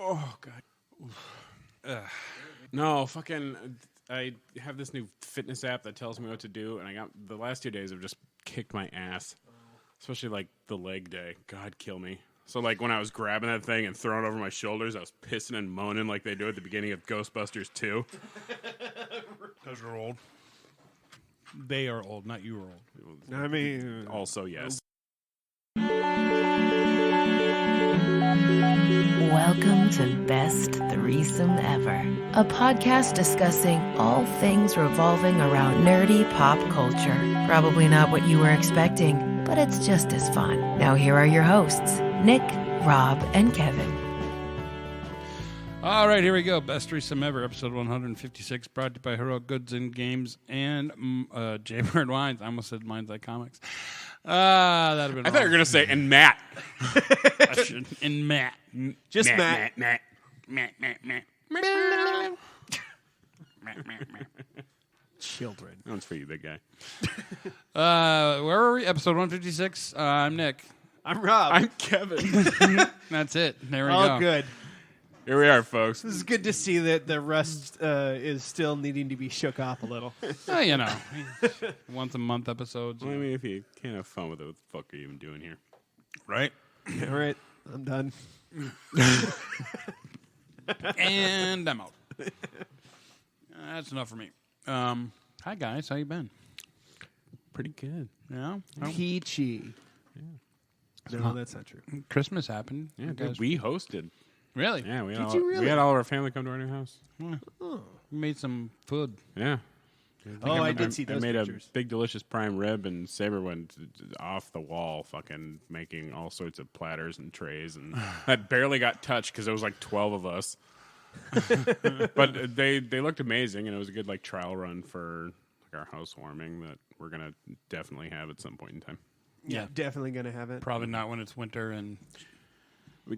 Oh, God. No, fucking... I have this new fitness app that tells me what to do, and the last 2 days have just kicked my ass. Especially, like, the leg day. God, kill me. So, like, when I was grabbing that thing and throwing it over my shoulders, I was pissing and moaning like they do at the beginning of Ghostbusters 2. Because you're old. They are old, not you are old. I mean... Also, yes. Welcome to Best Threesome Ever, a podcast discussing all things revolving around nerdy pop culture. Probably not what you were expecting, but it's just as fun. Now here are your hosts, Nick, Rob, and Kevin. All right, here we go. Best Threesome Ever, episode 156, brought to you by Hero Goods and Games and Jaybird Wines. I almost said Minds Like Comics. That'd have been I thought you were going to say, and Matt. And Matt. Just Matt. Children. That one's for you, big guy. Where were we? Episode 156. I'm Nick. I'm Rob. I'm Kevin. That's it. There we All go. good. Here we are, folks. This is good to see that the rust is still needing to be shook off a little. Well, you know, once a month episodes. Well, I mean, if you can't have fun with it, what the fuck are you even doing here? Right? All right, I'm done. And I'm out. That's enough for me. Hi, guys. How you been? Pretty good. Yeah? Peachy. No, that's not true. Christmas happened. Yeah, You dude, guys- we hosted. Really? Yeah, we had, Did you really? we had all of our family come to our new house. We made some food. Yeah. Oh, I did see those I made pictures. a big, delicious prime rib, and Saber went off the wall fucking making all sorts of platters and trays, and that barely got touched because there was like 12 of us. But they looked amazing, and it was a good like trial run for like our housewarming that we're going to definitely have at some point in time. Yeah. Definitely going to have it. Probably not when it's winter and...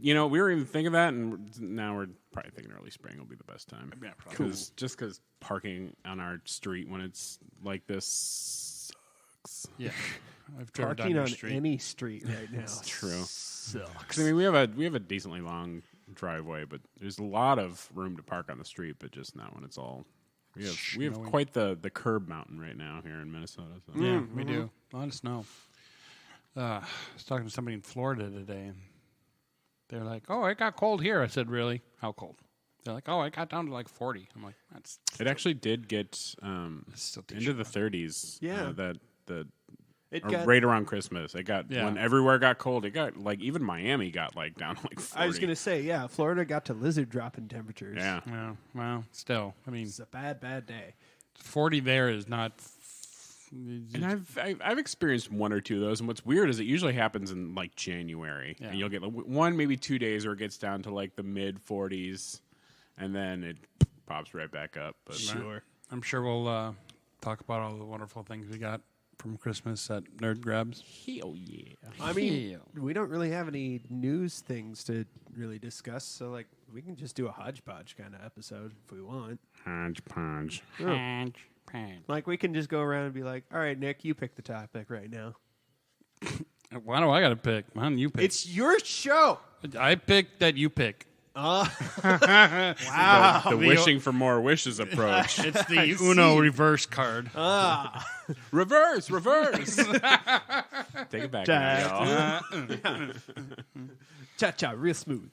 You know, we were even thinking that, and now we're probably thinking early spring will be the best time. Yeah, probably. Just because parking on our street when it's like this sucks. Yeah. I've driven down Parking your on street. any street right now. It's true. Sucks. I mean, we have a decently long driveway, but there's a lot of room to park on the street, but just not when it's all. We have Snowing. quite the curb mountain right now here in Minnesota. So. Yeah, we do. A lot of snow. I was talking to somebody in Florida today, and they're like, "Oh, it got cold here." I said, "Really? How cold?" They're like, "Oh, it got down to like 40." I'm like, "That's It actually did get still into the 30s. Yeah. It got, right around Christmas. It got Yeah. when everywhere got cold. It got like even Miami got like down to like 40. I was going to say, yeah, Florida got to lizard dropping temperatures. Yeah. yeah." Well, still, I mean, It's a bad, bad day. 40 there is not. And I've experienced one or two of those, and what's weird is it usually happens in like January, Yeah. and you'll get like, 1, maybe 2 days where it gets down to like the mid 40s, and then it pops right back up. But Sure. I'm sure we'll talk about all the wonderful things we got from Christmas at Nerd Grabs. hell yeah, I mean, we don't really have any news things to really discuss, so like we can just do a hodgepodge kind of episode if we want. hodgepodge. Like we can just go around and be like, "All right, Nick, you pick the topic right now." Why do I got to pick? Why don't you pick? It's your show. I pick that you pick. Wow. The wishing for more wishes approach. It's the Uno reverse card. reverse. Take it back, now, y'all. Cha-cha, real smooth.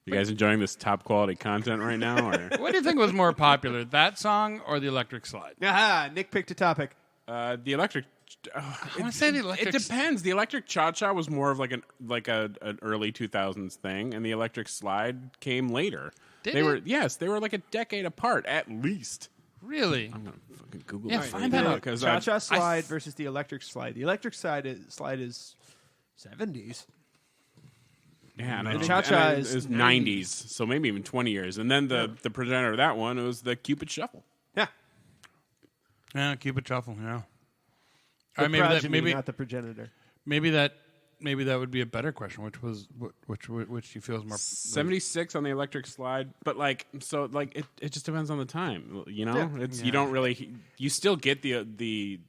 You guys enjoying this top quality content right now? Or? What do you think was more popular, that song or the Electric Slide? Aha, Nick picked a topic. The electric. I want to say the Electric. It depends. The electric cha-cha was more of like an early 2000s thing, and the electric slide came later. Did they it? were like a decade apart at least. Really? I'm gonna fucking Google. Yeah, this find right that now, out. 'cause Cha-cha slide versus the electric slide. The electric slide is 70s. Yeah, and The I think cha-cha is is 90s, so maybe even 20 years. And then the presenter of that one was the Cupid Shuffle. Yeah. Yeah, Cupid Shuffle. Yeah. The Maybe that. progeny, not the progenitor. Maybe that would be a better question. Which you feel is more 76 on the electric slide, but like it just depends on the time, you know. Yeah. It's you don't really you still get the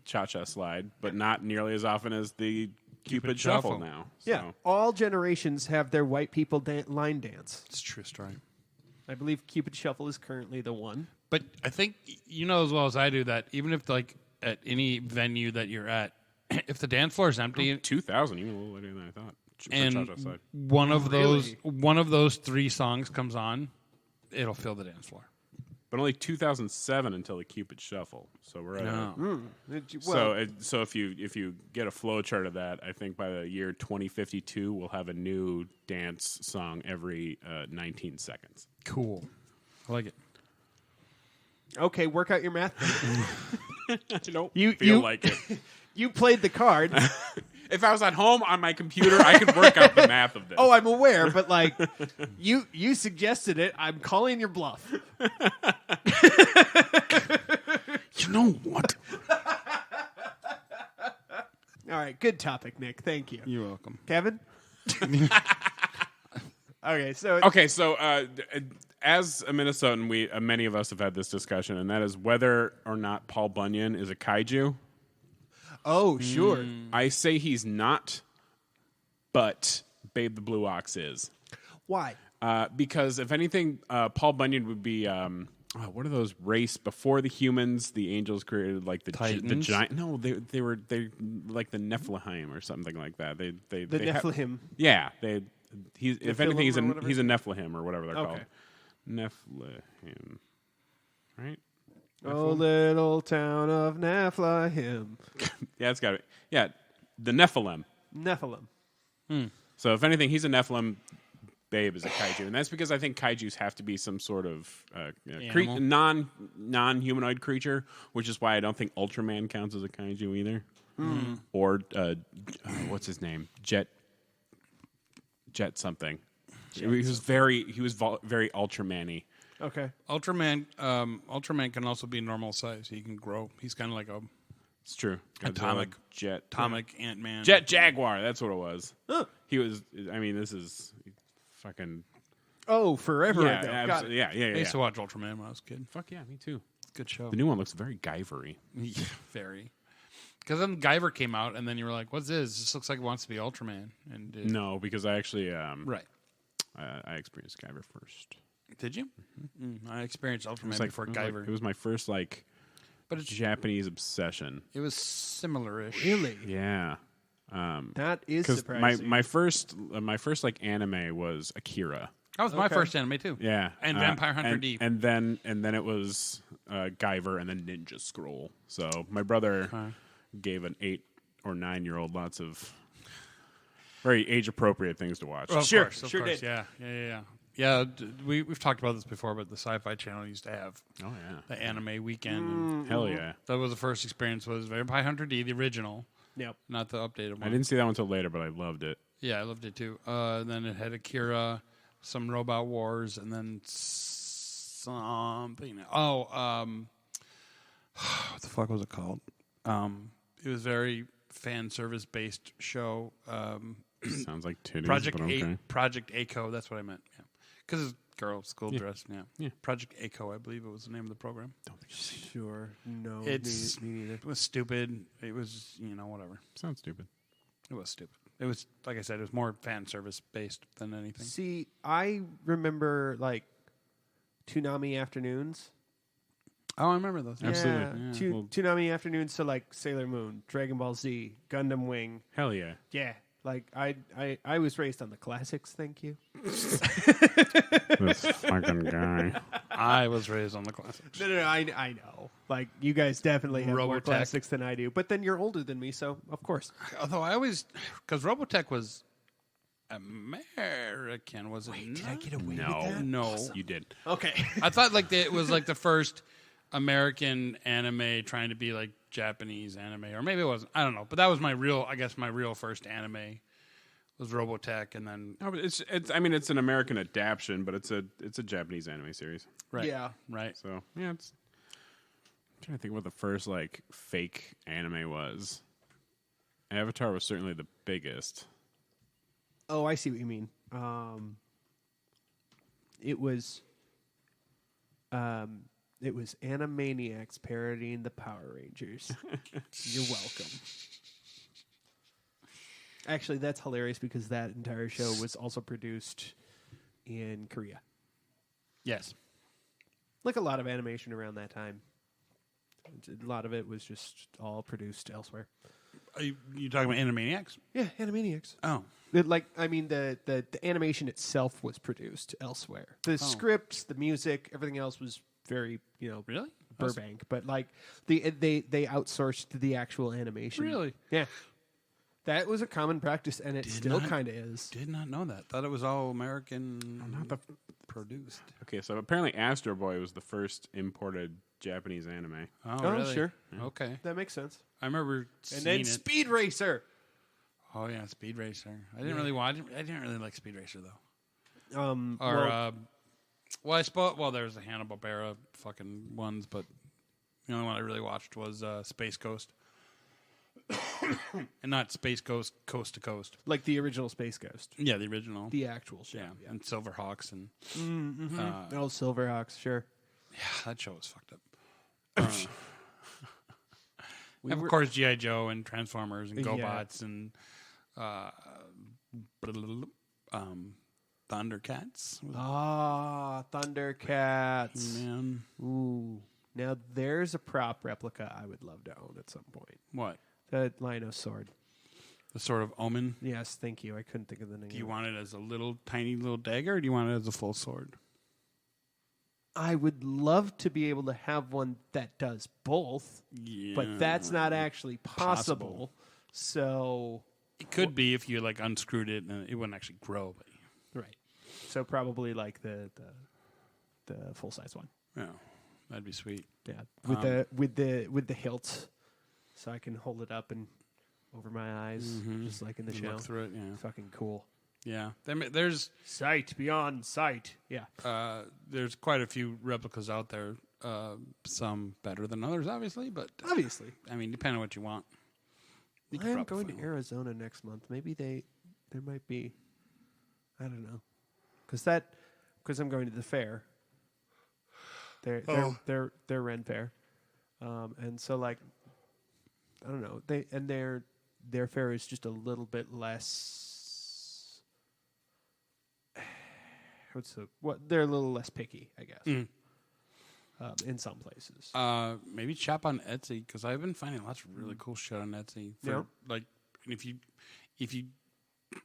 cha-cha slide, but not nearly as often as the Cupid Shuffle now. So. Yeah, all generations have their white people line dance. It's a true story. I believe Cupid Shuffle is currently the one. But I think you know as well as I do that even if like at any venue that you're at, if the dance floor is empty, 2000, even a little later than I thought. and Cha-cha-cha. one of those 3 songs comes on, it'll fill the dance floor. But only 2007 until the Cupid Shuffle. So we're at so if you get a flow chart of that, I think by the year 2052 we'll have a new dance song every 19 seconds. Cool. I like it. Okay, work out your math. I don't You- feel you- like it. You played the card. If I was at home on my computer, I could work out the math of this. Oh, I'm aware, but like you suggested it. I'm calling your bluff. You know what? All right, good topic, Nick. Thank you. You're welcome. Kevin? Okay, so as a Minnesotan, we many of us have had this discussion, and that is whether or not Paul Bunyan is a kaiju. oh, sure. I say he's not, but Babe the Blue Ox is. Why? Because if anything, Paul Bunyan would be what are those race before the humans? The angels created like the Titans? giant. No, they were like the Nephilim or something like that. They The have- Nephilim. yeah, if anything, he's or whatever? he's a Nephilim or whatever they're Okay. called. Nephilim, right? Oh, little town of Nephilim. Yeah, it's got to be. Yeah, the Nephilim. Nephilim. So if anything, he's a Nephilim. Babe is a kaiju, and that's because I think kaijus have to be some sort of Animal? non-humanoid creature, which is why I don't think Ultraman counts as a kaiju either. Or what's his name? Jet something. He was very Ultraman-y. Okay. Ultraman can also be normal size. He can grow. He's kind of like a It's true. Atomic- Jet. atomic Ant-Man. Jet Jaguar. That's what it was. Huh. He was. I mean, this is fucking. Oh, forever Yeah, ago. Got absolutely. it. Yeah. I used to watch Ultraman when I was a kid. Fuck yeah, me too. Good show. The new one looks very Guyver-y. Very. Because then Guyver came out, and then you were like, "What's this? This looks like it wants to be Ultraman." And No, because I actually right? I experienced Guyver first. Did you? I experienced Ultraman before it was Guyver, it was my first but it's Japanese obsession. it was similar-ish. Really? Yeah. That is Because surprising. my first anime was Akira. That was my Okay. first anime too. Yeah, And Vampire Hunter and, D. and then it was Guyver, and then Ninja Scroll. So my brother gave an 8 or 9-year-old lots of very age appropriate things to watch. Well, of Sure, course, of sure course. did. Yeah. We've talked about this before, but the Sci-Fi Channel used to have Oh yeah, the anime weekend. And hell yeah! that was the first experience. Was Vampire Hunter D, the original, Yep. not the updated one. I didn't see that one until later, but I loved it. Yeah, I loved it too. Then it had Akira, some Robot Wars, and then something. What the fuck was it called? It was very fan service based show. Sounds like titties, Project but okay. Project ACO. That's what I meant. Yeah, because it's girl school dress. Yeah. Project ACO, I believe it was the name of the program. Sure. No. It's me neither. It was stupid. It was whatever. Sounds stupid. It was stupid. It was like I said. It was more fan service based than anything. See, I remember like Toonami afternoons. Oh, I remember those. Absolutely. Yeah. Yeah, well- Toonami afternoons. So like Sailor Moon, Dragon Ball Z, Gundam Wing. Hell yeah! Yeah. Like I was raised on the classics. Thank you. This fucking guy. I was raised on the classics. No. I know. Like you guys definitely have more Robotech. classics than I do. But then you're older than me, so of course. Although I always, because Robotech was American, was it? Did I get away No. with that? No. You did. Okay. I thought like it was like the first American anime trying to be like Japanese anime, or maybe it wasn't. I don't know. But that was my real first anime was Robotech, and then No, but it's. I mean, it's an American adaptation, but it's a Japanese anime series. right, Yeah. right. So yeah, it's. I'm trying to think what the first like fake anime was. Avatar was certainly the biggest. Oh, I see what you mean. It was Animaniacs parodying the Power Rangers. You're welcome. Actually, that's hilarious because that entire show was also produced in Korea. Yes. Like a lot of animation around that time. A lot of it was just all produced elsewhere. Are you talking about Animaniacs? Yeah, Animaniacs. Oh. The animation itself was produced elsewhere. The scripts, the music, everything else was very, Really? Burbank. But like they outsourced the actual animation. Really? Yeah. That was a common practice, and it still not- kind of is. Did not know that. Thought it was all American produced. Okay, so apparently Astro Boy was the first imported Japanese anime. Oh, really? Sure. Okay. That makes sense. I remember And seeing then it. Speed Racer. Oh yeah, Speed Racer. I didn't really watch. I didn't really like Speed Racer though. I suppose. Well, there's the Hanna-Barbera fucking ones, but the only one I really watched was Space Ghost, and not Space Ghost Coast to Coast. Like the original Space Ghost. Yeah, the original. The actual show. yeah, and Silverhawks and Silverhawks, sure. yeah, that show was fucked up. And of course, G.I. Joe and Transformers and GoBots and Thundercats. Thundercats. Man, Ooh. Now there's a prop replica I would love to own at some point. what? The Lino sword. The Sword of Omen? Yes, thank you. I couldn't think of the name. Do you want it as a little tiny little dagger, or do you want it as a full sword? I would love to be able to have one that does both, Yeah, but that's not actually possible. So, it could be if you like unscrewed it and it wouldn't actually grow. But right. So probably like the full size one. yeah, that'd be sweet. Yeah, with the hilt, so I can hold it up and over my eyes, just like in the show. Look through it. Yeah, Fucking cool. yeah. There's Sight beyond sight. Yeah. there's quite a few replicas out there. Some better than others, obviously, but Obviously. I mean, depending on what you want. You I could am probably going find to one. Arizona next month. Maybe there might be. I don't know, because I'm going to the fair. Their Ren fair, and so like, I don't know. Their fair is just a little bit less. They're a little less picky, I guess. In some places. Maybe shop on Etsy because I've been finding lots of really cool shit on Etsy. Like, if you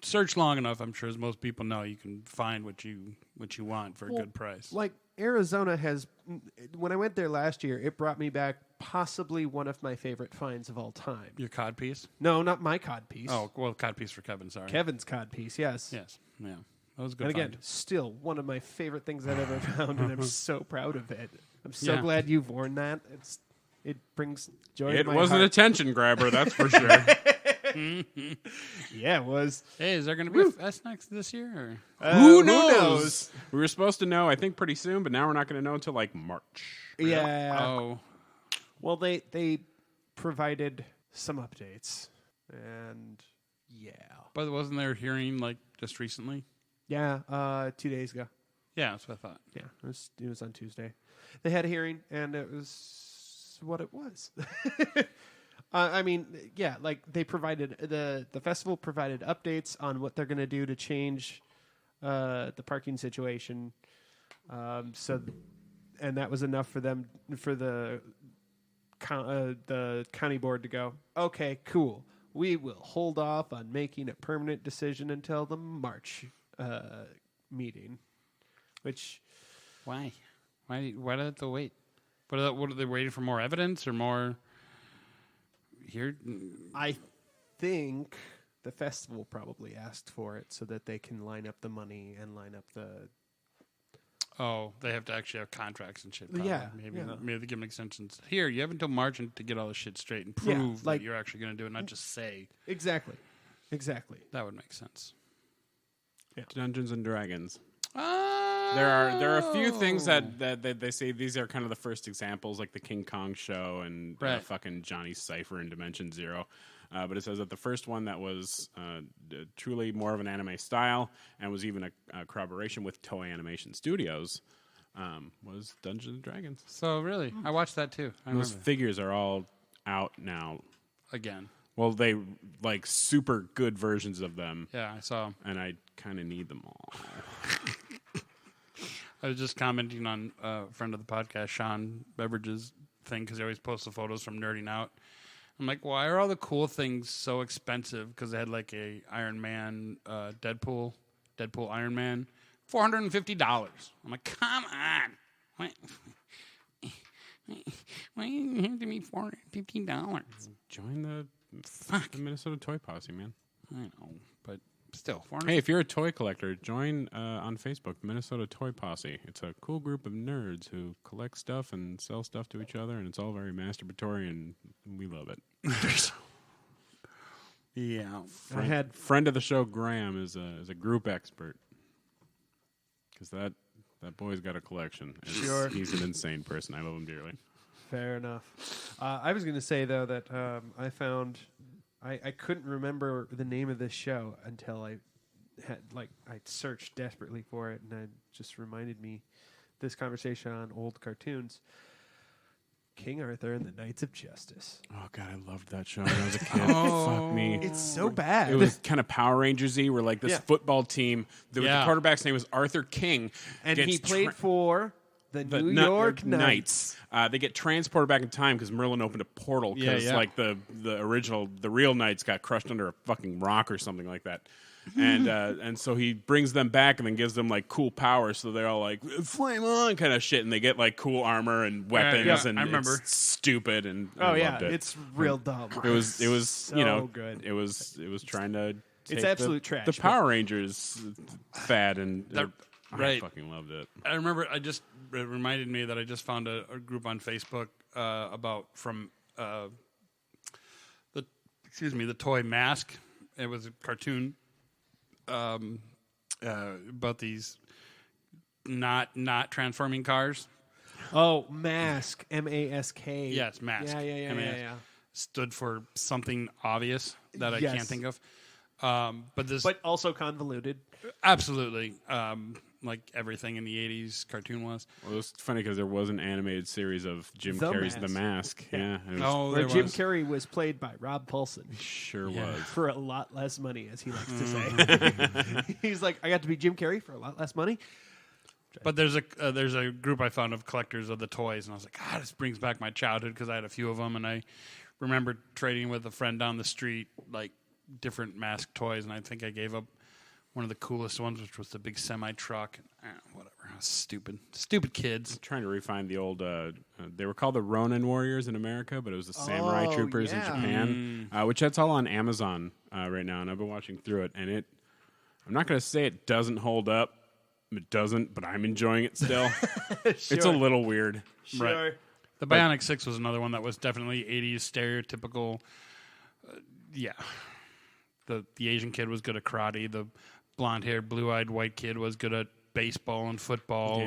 search long enough, I'm sure as most people know, you can find what you want for a good price. Like Arizona has, when I went there last year, it brought me back possibly one of my favorite finds of all time. Your cod piece? No, not my cod piece. Oh, well, cod piece for Kevin. Sorry, Kevin's cod piece. Yes. Yes, yeah, that was a good. And again, find. still one of my favorite things I've ever found, and I'm so proud of it. I'm so Yeah. glad you've worn that. It brings joy to It my wasn't a heart. attention grabber, that's for sure. Yeah, it was. Hey, is there going to be a fest next this year? Or? Who knows? We were supposed to know, I think, pretty soon, but now we're not going to know until like March. Yeah. Oh, Well, they provided some updates, and yeah, but wasn't there a hearing like just recently? yeah, 2 days ago. Yeah, that's what I thought. Yeah, it was on Tuesday. They had a hearing, and it was what it was. I mean, yeah, like they provided the festival provided updates on what they're going to do to change the parking situation. And that was enough for them for the county board to go, okay, cool. We will hold off on making a permanent decision until the March meeting. Which Why? Why do they have to wait? What are they waiting for? More evidence or more? Here, I think the festival probably asked for it so that they can line up the money and line up the. oh, they have to actually have contracts and shit. Probably. Yeah, maybe yeah. maybe they give them extensions. Here, you have until March to get all this shit straight and Yeah, prove like- that you're actually going to do it, not just say. Exactly. That would make sense. Dungeons and Dragons. Oh. There are a few things that they say these are kind of the first examples, like the King Kong show and Right. fucking Johnny Cypher in Dimension Zero. But it says that the first one that was truly more of an anime style and was even a corroboration with Toei Animation Studios was Dungeons and Dragons. So really, I watched that too. I Those remember. figures are all out now. Again. Well, they like super good versions of them. Yeah, I saw. And I kind of need them all. I was just commenting on a friend of the podcast, Sean Beveridge's thing, because he always posts the photos from Nerding Out. I'm like, why are all the cool things so expensive? Because they had like a Iron Man, Deadpool Iron Man, $450. I'm like, come on. Why do you have to be $450? Join the Minnesota Toy Posse, man. I know, but still. Hey, if you're a toy collector, join on Facebook, the Minnesota Toy Posse. It's a cool group of nerds who collect stuff and sell stuff to each other, and it's all very masturbatory, and we love it. Yeah. Friend of the show, Graham, is a group expert. Because that boy's got a collection. Sure. He's an insane person. I love him dearly. Fair enough. I was going to say, though, that I found... I couldn't remember the name of this show until I searched desperately for it, and it just reminded me this conversation on old cartoons. King Arthur and the Knights of Justice. Oh, God, I loved that show when I was a kid. Fuck me. It's so bad. It was kind of Power Rangers-y, where like this football team, the quarterback's name was Arthur King. And he played for the New York Knights. They get transported back in time because Merlin opened a portal because like the real Knights got crushed under a fucking rock or something like that. And so he brings them back and then gives them like cool powers, so they're all like flame on kind of shit, and they get like cool armor and weapons, and I remember. It's stupid, and Oh I yeah, loved it. it's real dumb. It was so good. It was trying to take It's absolute trash. the Power Rangers fad, and I right. fucking loved it. I remember. It reminded me that I just found a group on Facebook about the toy Mask. It was a cartoon about these not transforming cars. Oh, Mask, M-A-S-K. Yes, Mask. Yeah. Stood for something obvious that I Yes. can't think of. But also convoluted. Absolutely. Like everything in the 80s cartoon was. Well, it was funny because there was an animated series of Jim The Carrey's Mask. The Mask. Yeah. It was, Where Jim Carrey was played by Robb Paulson. sure Yeah. was. For a lot less money, as he likes to say. He's like, I got to be Jim Carrey for a lot less money. But there's a group I found of collectors of the toys, and I was like, this brings back my childhood because I had a few of them, and I remember trading with a friend down the street, like different Mask toys, and I think I gave up one of the coolest ones, which was the big semi-truck. Whatever. Stupid kids. Trying to refine the old. They were called the Ronin Warriors in America, but it was the Samurai Troopers in Japan, which that's all on Amazon right now, and I've been watching through it, and I'm not going to say it doesn't hold up. It doesn't, but I'm enjoying it still. It's a little weird. Sure. Right. The Bionic 6 was another one that was definitely 80s stereotypical. The Asian kid was good at karate. The blonde-haired, blue-eyed white kid was good at baseball and football.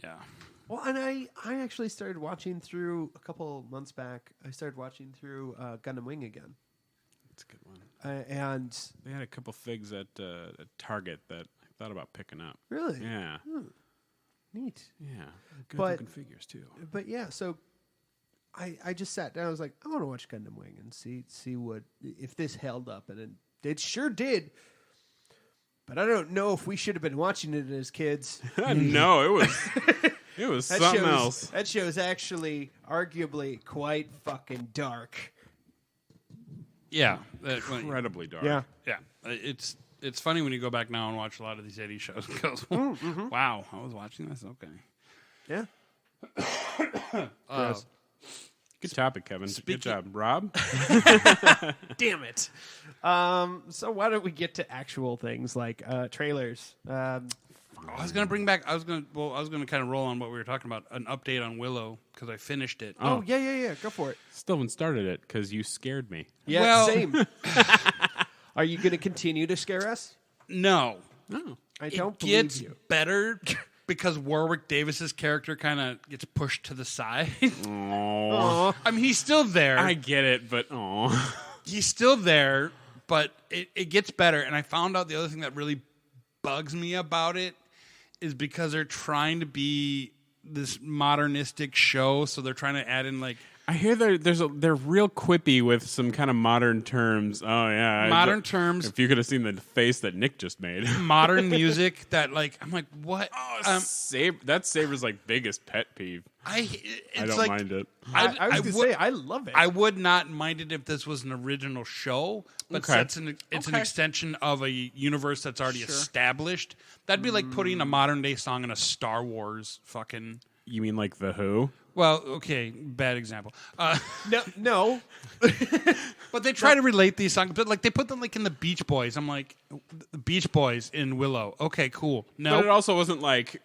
Yeah. Well, and I actually started watching through a couple months back. I started watching through Gundam Wing again. That's a good one. And They had a couple figs at Target that I thought about picking up. really, Yeah. neat. Yeah. Good But- looking figures, too. But yeah, so I just sat down. I was like, I want to watch Gundam Wing and see what if this held up, and it sure did. But I don't know if we should have been watching it as kids. No, it was something else. That show's actually arguably quite fucking dark. Yeah. Incredibly dark. Yeah. Yeah. It's funny when you go back now and watch a lot of these 80s shows. It goes, wow, I was watching this? Okay. Yeah. Good topic, Kevin. Good job. Rob? Damn it. So why don't we get to actual things like trailers? I was gonna kind of roll on what we were talking about, an update on Willow, because I finished it. Oh, yeah. Go for it. Still haven't started it because you scared me. Yeah, Well- same. Are you going to continue to scare us? No, No. I don't it believe gets you. better because Warwick Davis's character kind of gets pushed to the side. Oh. I mean, he's still there. I get it, but He's still there, but it gets better. And I found out the other thing that really bugs me about it is because they're trying to be this modernistic show, so they're trying to add in like I hear they're real quippy with some kind of modern terms. Oh yeah, Modern terms. If you could have seen the face that Nick just made. Modern music that like I'm like what? That's Saber's like biggest pet peeve. I don't mind it. I was gonna say I love it. I would not mind it if this was an original show, but since it's an extension of a universe that's already established. That'd be like putting a modern day song in a Star Wars fucking. You mean like The Who? Well, okay, bad example. No. But they try to relate these songs, but like they put them like in the Beach Boys. I'm like, the Beach Boys in Willow. Okay, cool. No, But it also wasn't like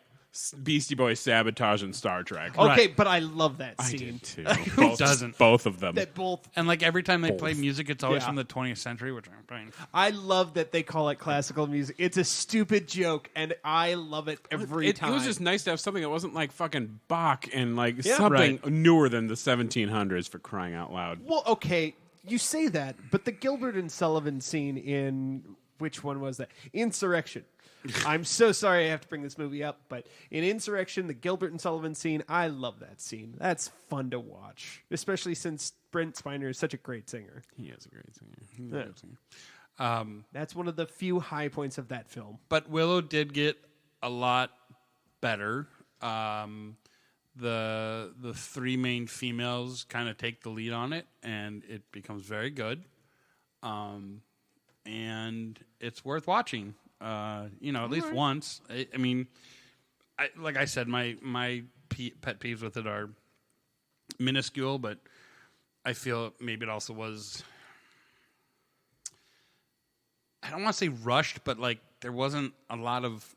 Beastie Boys Sabotage and Star Trek. Okay, Right. but I love that I scene. did too. Both, doesn't? Both of them. That both. and like every time they play music, it's always Yeah. from the 20th century, which I'm playing. I love that they call it classical music. It's a stupid joke, and I love it every time. It was just nice to have something that wasn't like fucking Bach and like Yeah. something Right. newer than the 1700s for crying out loud. Well, okay, you say that, but the Gilbert and Sullivan scene in which one was that? Insurrection. I'm so sorry I have to bring this movie up, but in Insurrection, the Gilbert and Sullivan scene, I love that scene. That's fun to watch, especially since Brent Spiner is such a great singer. He is a great singer. That's one of the few high points of that film. But Willow did get a lot better. The three main females kind of take the lead on it, and it becomes very good. And it's worth watching. At least once. I mean, like I said, my pet peeves with it are minuscule, but I feel maybe it also was. I don't want to say rushed, but like there wasn't a lot of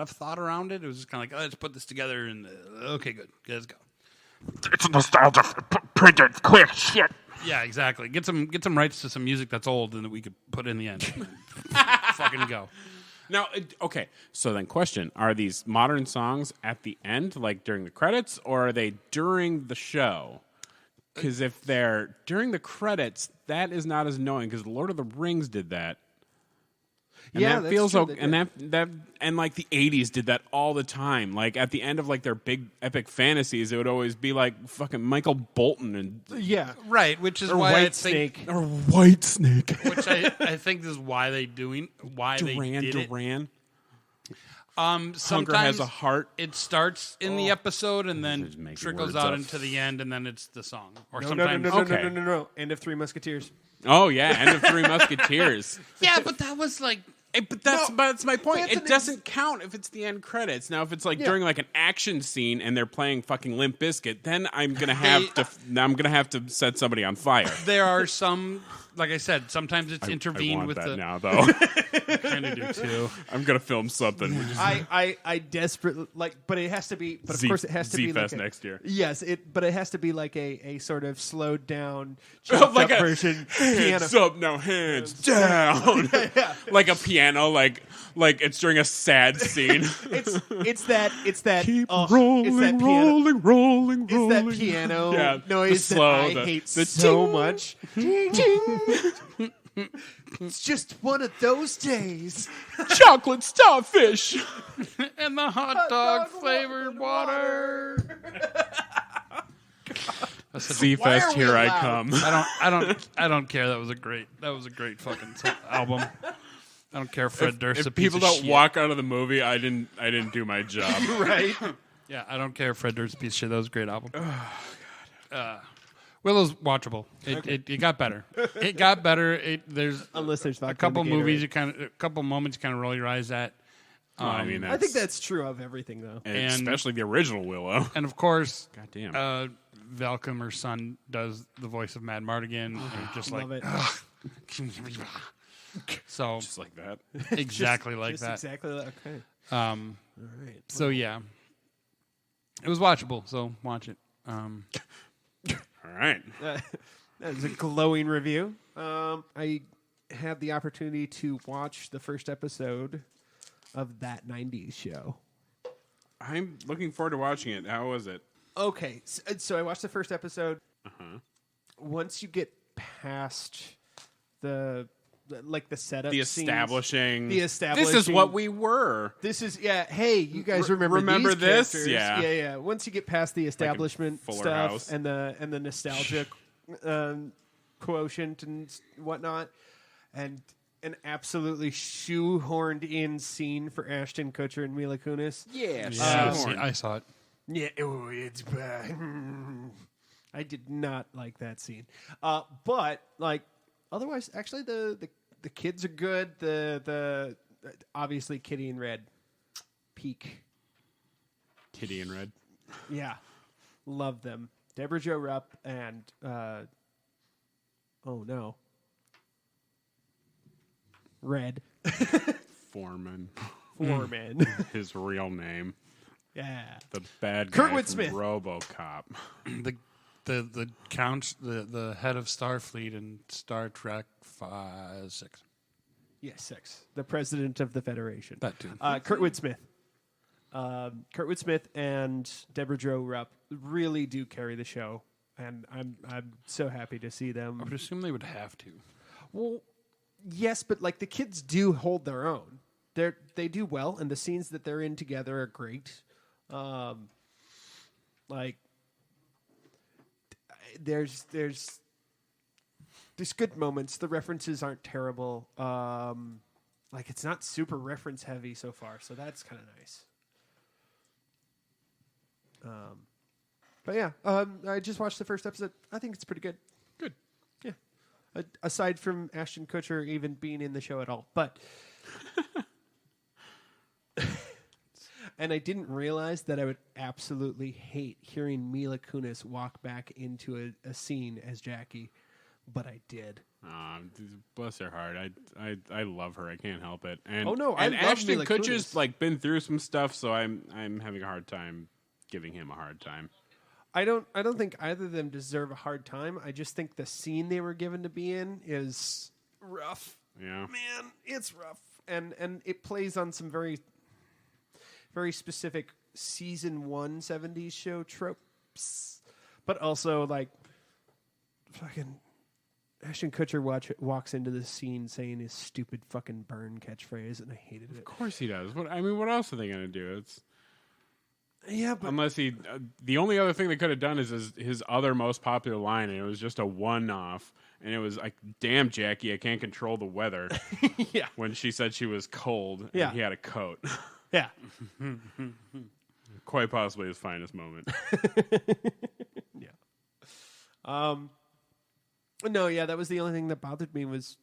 thought around it. It was just kind of like, let's put this together and okay, good, let's go. It's nostalgia. Print it quick, shit. Yeah, exactly. Get some rights to some music that's old and that we could put in the end. Fucking go. Now, okay, so then question, are these modern songs at the end, like during the credits, or are they during the show? Because if they're during the credits, that is not as annoying, because Lord of the Rings did that. And Yeah, that that's feels true, okay, they and did. that and like the 80s did that all the time. Like at the end of like their big epic fantasies, it would always be like fucking Michael Bolton and Yeah. Right, which is Or why I White think, Snake. or White Snake. which I think is why they did it. Duran. Sometimes Hunger has a heart. It starts in the episode and Just then making trickles words out up. into the end, and then it's the song. Or No, sometimes Okay. no. End of Three Musketeers. Oh yeah, End of Three Musketeers. yeah, but that was like But that's my point. that's It an doesn't count if it's the end credits. Now, if it's like during like an action scene and they're playing fucking Limp Bizkit, then I'm gonna have to set somebody on fire. there are some. Like I said, sometimes it's I intervened want with that the. now, though. Kind of do too. I'm gonna film something. We just I desperately but it has to be. But of course, it has to be Z-Fest like next year. Yes, but it has to be like a sort of slowed down, Like up a version piano. hands up, now hands down. Like a piano, like it's during a sad scene. It's that Keep it's rolling, that piano. rolling. It's that piano Yeah, noise the slow, that I hate the so ting. much. Ting. It's just one of those days. Chocolate starfish. And the hot dog flavored water. Z-Fest, Why are we here I allowed? come. I don't care. That was a great fucking album. I don't care if Fred Durst's a If piece people of don't shit. walk out of the movie, I didn't do my job. Right? Yeah, I don't care if Fred Durst's a piece of shit. That was a great album. Willow's watchable. It got better. It got better. There's Unless there's a vodka couple in the movies Gatorade. a couple moments you kind of roll your eyes at. I mean, I think that's true of everything, though. and- especially the original Willow. And of course, Goddamn. Val Kilmer's son does the voice of Mad Mardigan. And just like Love it. so Just like that. exactly like Just that. exactly like okay. All right. So yeah, it was watchable. So watch it. All right. That was a glowing review. I had the opportunity to watch the first episode of That 90s Show. I'm looking forward to watching it. How was it? Okay, so I watched the first episode. Once you get past the like the setup, The scenes. establishing. The establishing. This is what we were. This is Hey, you guys remember remember these this? characters? Yeah. yeah. Once you get past the establishment Fuller stuff House. and the nostalgia quotient and whatnot, and an absolutely shoehorned in scene for Ashton Kutcher and Mila Kunis. Yeah. I saw it. Yeah, it's bad. I did not like that scene. But like otherwise, actually, the kids are good. The obviously Kitty and Red peak. Kitty and Red. Yeah, love them. Deborah Jo Rupp and oh no, Red Foreman. Foreman. His real name. Yeah, The bad guy Kurtwood from Smith. RoboCop. The count the head of Starfleet in Star Trek 6. yes, 6. The president of the Federation. That too. Kurtwood Smith. Kurtwood Smith and Deborah Jo Rupp really do carry the show, and I'm so happy to see them. I would assume they would have to. Well, yes, but like the kids do hold their own. They do well, and the scenes that they're in together are great. Like there's good moments. The references aren't terrible. Like it's not super reference heavy so far, so that's kind of nice. But yeah, I just watched the first episode. I think it's pretty good. Good. Yeah. Aside from Ashton Kutcher even being in the show at all, but and I didn't realize that I would absolutely hate hearing Mila Kunis walk back into a scene as Jackie, but I did. Bless her heart. I love her. I can't help it. And, Oh, no, I and love Ashton Mila Kutcher's Kunis. like been through some stuff, so I'm having a hard time giving him a hard time. I don't think either of them deserve a hard time. I just think the scene they were given to be in is rough. Yeah. Man, it's rough. And it plays on some very very specific season 1 70s show tropes. But also like fucking Ashton Kutcher walks into the scene saying his stupid fucking burn catchphrase, and I hated it. Of course he does. What else are they gonna do? It's Yeah, but unless he. The only other thing they could have done is his other most popular line, and it was just a one-off, and it was like, "Damn, Jackie, I can't control the weather." yeah, When she said she was cold, and Yeah. he had a coat. yeah. Quite possibly his finest moment. No, yeah, that was the only thing that bothered me was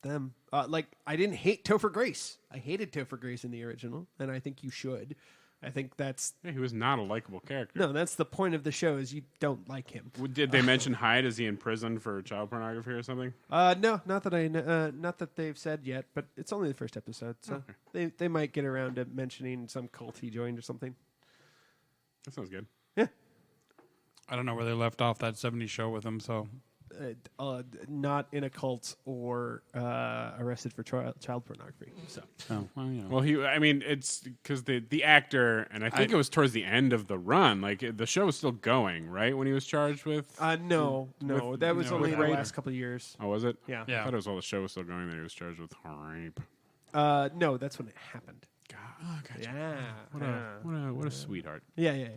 them. Like, I didn't hate Topher Grace. I hated Topher Grace in the original, and I think you should. I think that's Yeah, he was not a likable character. no, that's the point of the show is you don't like him. Did they mention Hyde? Is he in prison for child pornography or something? No, not that not that they've said yet, but it's only the first episode, so they might get around to mentioning some cult he joined or something. That sounds good. Yeah. I don't know where they left off that 70s show with him, so Not in a cult or arrested for child pornography. So well, you know. Well, it's because the actor, and I think it was towards the end of the run. Like the show was still going, right? When he was charged with. no, that was only with the rape. last couple of years. Oh, was it? Yeah. Yeah. I thought it was while the show was still going that he was charged with rape. No, that's when it happened. Gotcha. Yeah. What a sweetheart. Yeah.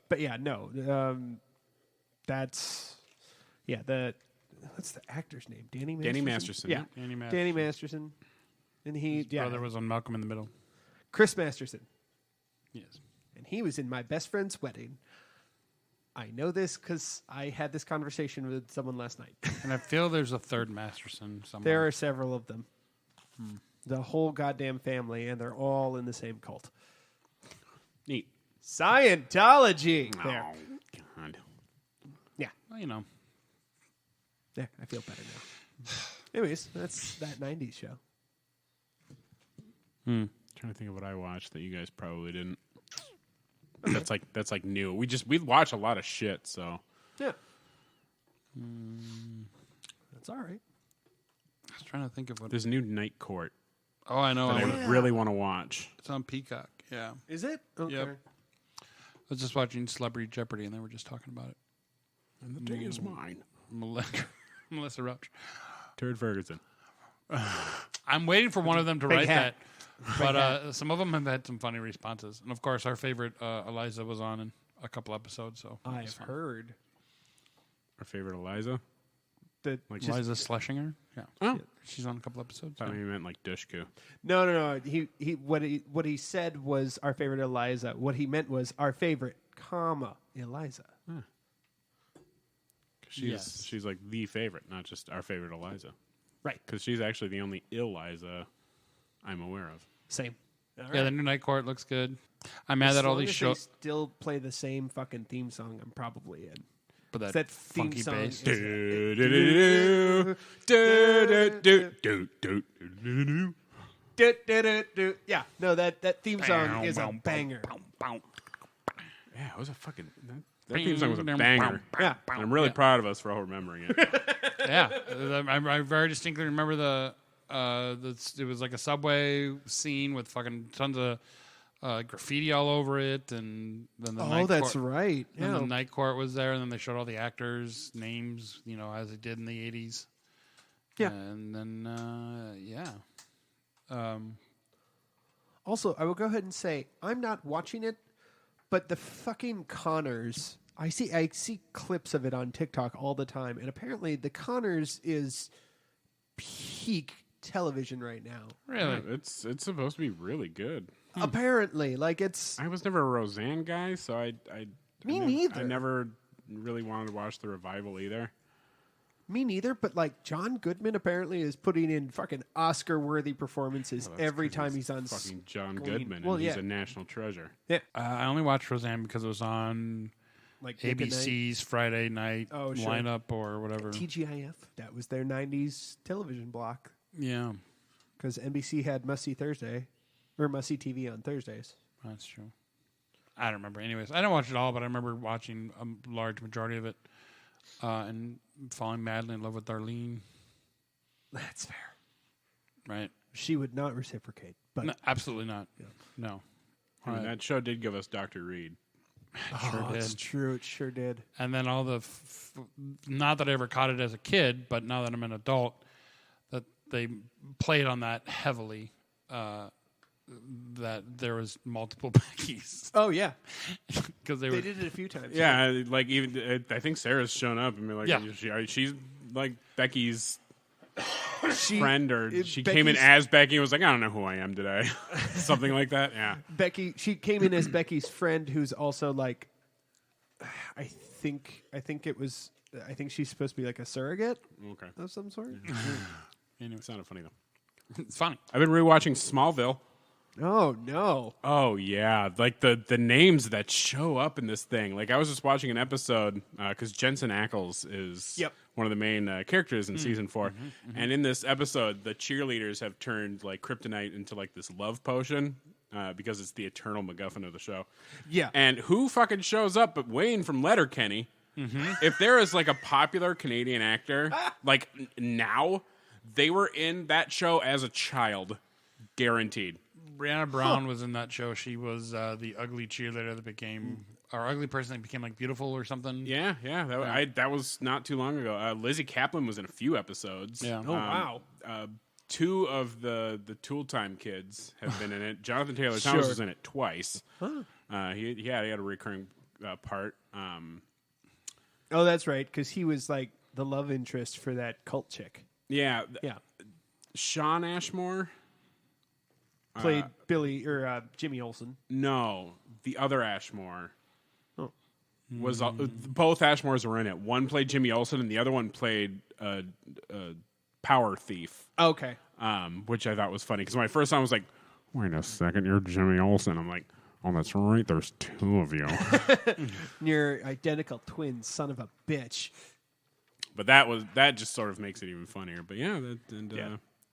But yeah, no. That's what's the actor's name? Danny Masterson. Danny Masterson. Yeah, Danny Masterson. And he brother was on Malcolm in the Middle. Chris Masterson. Yes. And he was in my best friend's wedding. I know this because I had this conversation with someone last night. And I feel there's a third Masterson somewhere. There are several of them. The whole goddamn family, and they're all in the same cult. Neat. Scientology. There. Oh, God. Yeah. Well, you know. There. I feel better now. Anyways, that's that 90s show. Trying to think of what I watched that you guys probably didn't. That's like new. We watch a lot of shit, so. Yeah. That's all right. I was trying to think of what. There's a new Night Court Oh, I know. that I really want to watch. It's on Peacock. Yeah. Is it? Okay. Yep. I was just watching Celebrity Jeopardy, and they were just talking about it. And the day is mine. Melissa Rauch. Turd Ferguson. I'm waiting for one of them to write hat. that. But some of them have had some funny responses. And, of course, our favorite Eliza was on in a couple episodes. So it was I've fun. heard Our favorite Eliza. that. Like Eliza Schlesinger. Yeah. Oh. She's on a couple episodes. I Yeah. thought you meant like Dushku. No. What he said was our favorite Eliza. What he meant was our favorite, Eliza. She's like the favorite, not just our favorite Eliza. Right. Because she's actually the only Eliza I'm aware of. Same. Yeah, the new Night Court looks good. I'm mad that all these shows. still play the same fucking theme song. I'm probably in. But That that theme funky song bass. Yeah, no, that theme song is a banger. Yeah, it was a fucking... That theme song was a banger. Yeah. I'm really proud of us for all remembering it. Yeah, I very distinctly remember it was like a subway scene with fucking tons of graffiti all over it, and then the Oh, that's right. Then Yeah. the Night Court was there, and then they showed all the actors' names, as they did in the 80s. Yeah. And then, Also, I will go ahead and say I'm not watching it, but the fucking Connors. I see clips of it on TikTok all the time, and apparently the Connors is peak television right now. really, It's supposed to be really good. Apparently, like it's I was never a Roseanne guy, so I neither. I never really wanted to watch the revival either. Me neither, but like John Goodman apparently is putting in fucking Oscar-worthy performances Well, that's every 'cause time he's he's on fucking John screen. Goodman, Well, and he's yeah. a national treasure. Yeah, I only watched Roseanne because it was on like Nick at Night. ABC's Friday night Oh, sure. lineup or whatever. TGIF. That was their '90s television block Yeah, because NBC had Must See Thursday or Must See TV on Thursdays. that's true. I don't remember. Anyways, I didn't watch it all, but I remember watching a large majority of it and falling madly in love with Darlene. That's fair. Right? She would not reciprocate, but No, absolutely not. No. I mean, that show did give us Dr. Reed. oh, it's true. It sure did. And then all the, not that I ever caught it as a kid, but now that I'm an adult, that they played on that heavily. That there was multiple Beckys Oh yeah, because they they were. did it a few times. Yeah, like even I think Sarah's shown up and been like, Yeah. she's like Becky's She, friend, or it- she came in Becky's- as Becky and was like, I don't know who I am today, something like that. Yeah, Becky. She came in as Becky's friend, who's also like, I think she's supposed to be like a surrogate okay. of some sort. It sounded funny though. It's funny. I've been rewatching Smallville. Oh no! Oh yeah, like the names that show up in this thing. Like I was just watching an episode because Jensen Ackles is one of the main characters in season 4, and in this episode, the cheerleaders have turned like kryptonite into like this love potion because it's the eternal MacGuffin of the show. Yeah, And who fucking shows up but Wayne from Letterkenny? If there is like a popular Canadian actor, like now, they were in that show as a child, guaranteed. Brianna Brown was in that show. She was the ugly cheerleader that became, or ugly person that became like beautiful or something. Yeah. That was not too long ago. Lizzie Kaplan was in a few episodes. Yeah. Oh, wow. 2 of the Tool Time kids have been in it. Jonathan Taylor Sure. Thomas was in it twice. He had a recurring part. Oh, that's right, because he was like the love interest for that cult chick. Yeah. Yeah, Sean Ashmore. played Billy or Jimmy Olsen. No, the other Ashmore. Oh. Was both Ashmores were in it. One played Jimmy Olsen, and the other one played Power Thief. Okay. Which I thought was funny because when I first saw him, I was like, "Wait a second, you're Jimmy Olsen." I'm like, "Oh, that's right. There's 2 of you." You're identical twins, son of a bitch. But that just sort of makes it even funnier. But yeah,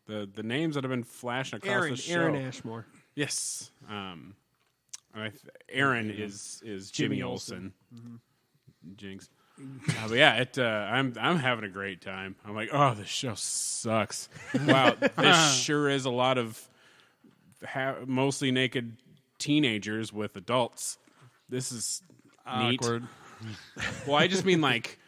the names that have been flashing across the show. Aaron Ashmore. Yes. Aaron is Jimmy Olsen. Jinx. But yeah, I'm having a great time. I'm like, oh, this show sucks. Wow, this sure is a lot of mostly naked teenagers with adults. This is neat. Awkward. Well, I just mean like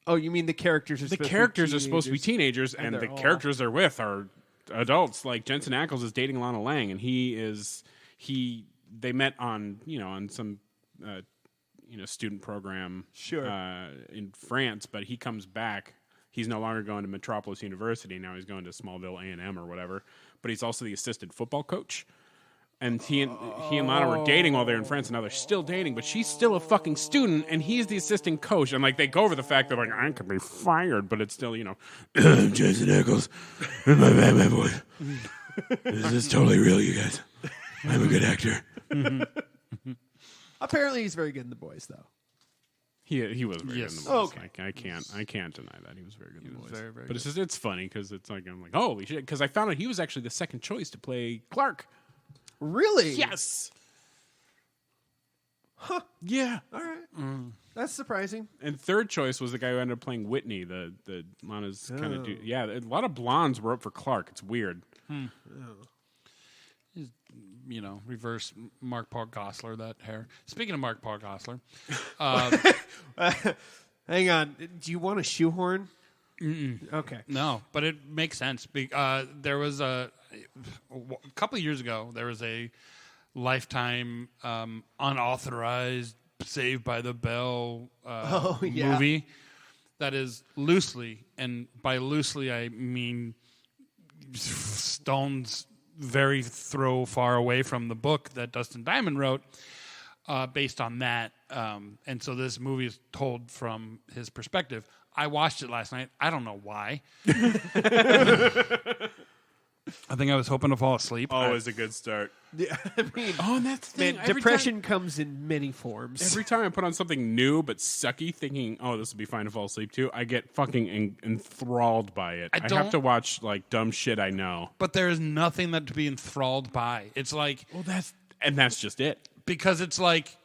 Oh, you mean the characters are The characters are supposed to be teenagers, and they're the all- characters they're with are adults. Like Jensen Ackles is dating Lana Lang, and they met on some student program in France, but he comes back. He's no longer going to Metropolis University. Now he's going to Smallville A&M or whatever. But he's also the assistant football coach. And he and Lana were dating while they're in France, and now they're still dating. But she's still a fucking student, and he's the assistant coach. And like they go over the fact that like I could be fired, but it's still I'm Jason Ackles, and my Batman voice. This is totally real, you guys. I'm a good actor. Apparently, he's very good in The Boys, though. He was very good in The Boys. Okay. I can't deny that he was very good in The Boys. very, very but it's funny because it's like I'm like holy shit because I found out he was actually the second choice to play Clark. Really? Yes. Huh. Yeah. All right. That's surprising. And third choice was the guy who ended up playing Whitney, the Lana's kind of dude. Yeah, a lot of blondes were up for Clark. It's weird. Reverse Mark Paul Gosselaar, that hair. Speaking of Mark Paul Gosselaar, Hang on. Do you want a shoehorn? Okay. no, but it makes sense. There was a couple of years ago, there was a Lifetime unauthorized Saved by the Bell movie that is loosely, and by loosely I mean stones very far away from the book that Dustin Diamond wrote, based on that. And so this movie is told from his perspective. I watched it last night. I don't know why. I think I was hoping to fall asleep. Always a good start. Yeah, I mean, And that's the thing. man, depression comes in many forms. Every time I put on something new but sucky, thinking, "Oh, this will be fine to fall asleep to," I get fucking enthralled by it. I have don't- to watch like dumb shit I know. But there is nothing that to be enthralled by. It's like, Well, that's just it. because it's like,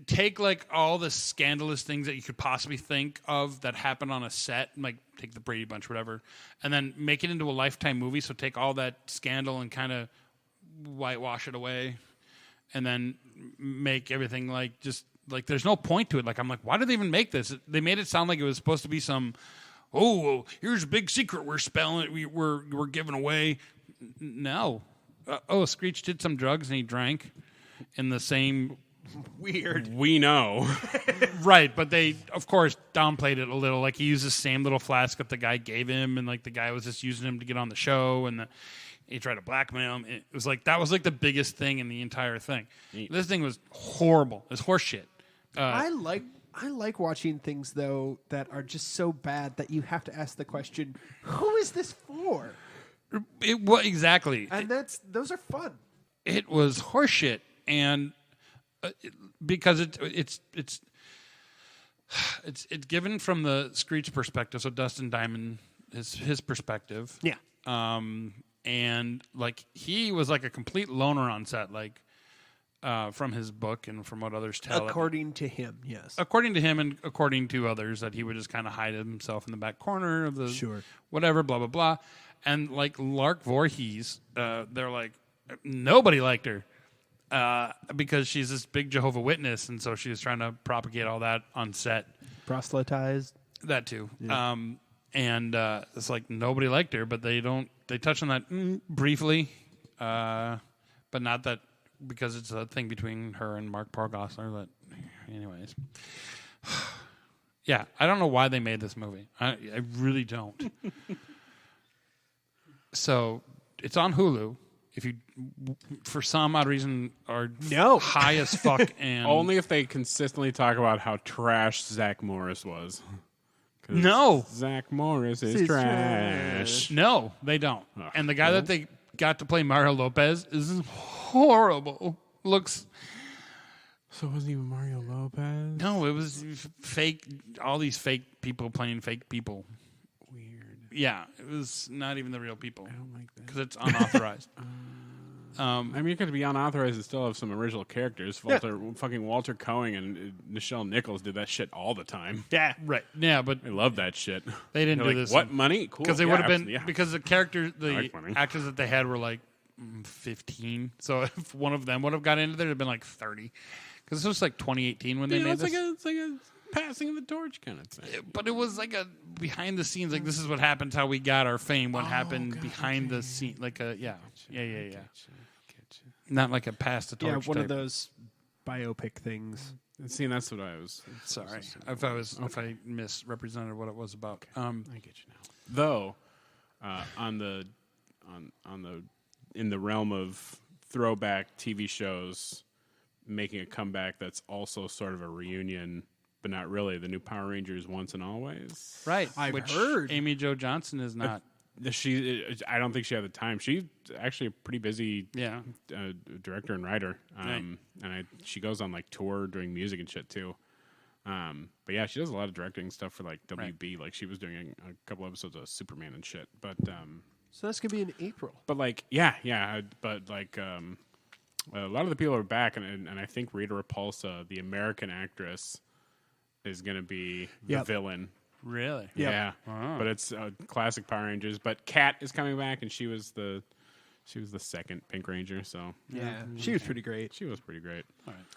take like all the scandalous things that you could possibly think of that happen on a set, like take the Brady Bunch, whatever, and then make it into a Lifetime movie. So take all that scandal and kind of whitewash it away, and then make everything like just like there's no point to it. Like I'm like, why did they even make this? They made it sound like it was supposed to be some. Oh, well, here's a big secret we're spelling. We're giving away. No. Screech did some drugs and he drank in the same. Weird. We know. Right, but they, of course, downplayed it a little. Like, he used the same little flask that the guy gave him, and, like, the guy was just using him to get on the show, and he tried to blackmail him. It was like, that was, like, the biggest thing in the entire thing. This thing was horrible. It was horse shit. I like watching things, though, that are just so bad that you have to ask the question, who is this for? Exactly. And those are fun. It was horse shit, and because it's given from the Screech perspective, so Dustin Diamond is his perspective. Yeah. And like he was like a complete loner on set, like from his book and from what others tell. According to him, yes. According to him and according to others, that he would just kind of hide himself in the back corner of the whatever, blah blah blah. And like Lark Voorhees, they're like nobody liked her. Because she's this big Jehovah Witness, and so she was trying to propagate all that on set. Proselytized. That too. Yeah. And it's like nobody liked her, but they touch on that briefly, but not that because it's a thing between her and Mark Paul Gosselaar. But anyways, yeah, I don't know why they made this movie. I really don't. So it's on Hulu. If you, for some odd reason, are high as fuck, and only if they consistently talk about how trash Zach Morris was. No, Zach Morris is trash. No, they don't. Oh, and the guy that they got to play Mario Lopez is horrible. Looks. So it wasn't even Mario Lopez? No, it was fake. All these fake people playing fake people. Weird. Yeah, it was not even the real people. I don't like that. Because it's unauthorized. I mean, you could be unauthorized and still have some original characters. Fucking Walter Cohen and Nichelle Nichols did that shit all the time. Yeah. Right. Yeah, but I love that shit. they didn't They're do like, this. What money? Cool. Because they would have been because the characters, the like money. actors that they had were like 15. So if one of them would have got into there, it'd have been like 30. Because this was like 2018 when they made this. It's like a passing of the torch kind of thing. But it was like a behind the scenes, like this is what happened, how we got our fame, what happened behind the scene, like a yeah. Not like a pass the torch. one type. of those biopic things. See, that's what I was. Sorry, if I misrepresented what it was about. I get you now. Though, on the in the realm of throwback TV shows making a comeback, that's also sort of a reunion, but not really. The new Power Rangers Once and Always. Right, I've heard. Amy Jo Johnson is not. I don't think she had the time. She's actually a pretty busy director and writer. She goes on like tour doing music and shit too. But yeah, she does a lot of directing stuff for like WB. Right. Like she was doing a couple episodes of Superman and shit. But So that's gonna be in April. but like yeah. But like a lot of the people are back, and I think Rita Repulsa, the American actress, is gonna be the villain. Really? Yeah, Oh. but it's classic Power Rangers. But Kat is coming back, and she was the second Pink Ranger. So Yeah, she was pretty great. she was pretty great.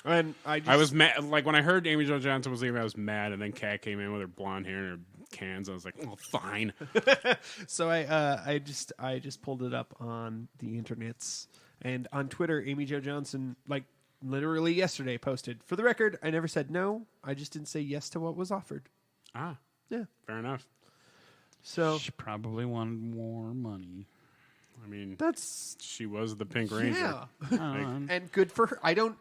And I was mad. Like when I heard Amy Jo Johnson was leaving, I was mad. And then Kat came in with her blonde hair and her cans. I was like, oh, fine. So I just pulled it up on the internets and on Twitter. Amy Jo Johnson, like literally yesterday, posted, "For the record, I never said no. I just didn't say yes to what was offered." Yeah. Fair enough. So She probably wanted more money. I mean, that's she was the Pink Ranger. yeah, Like, and good for her. I don't.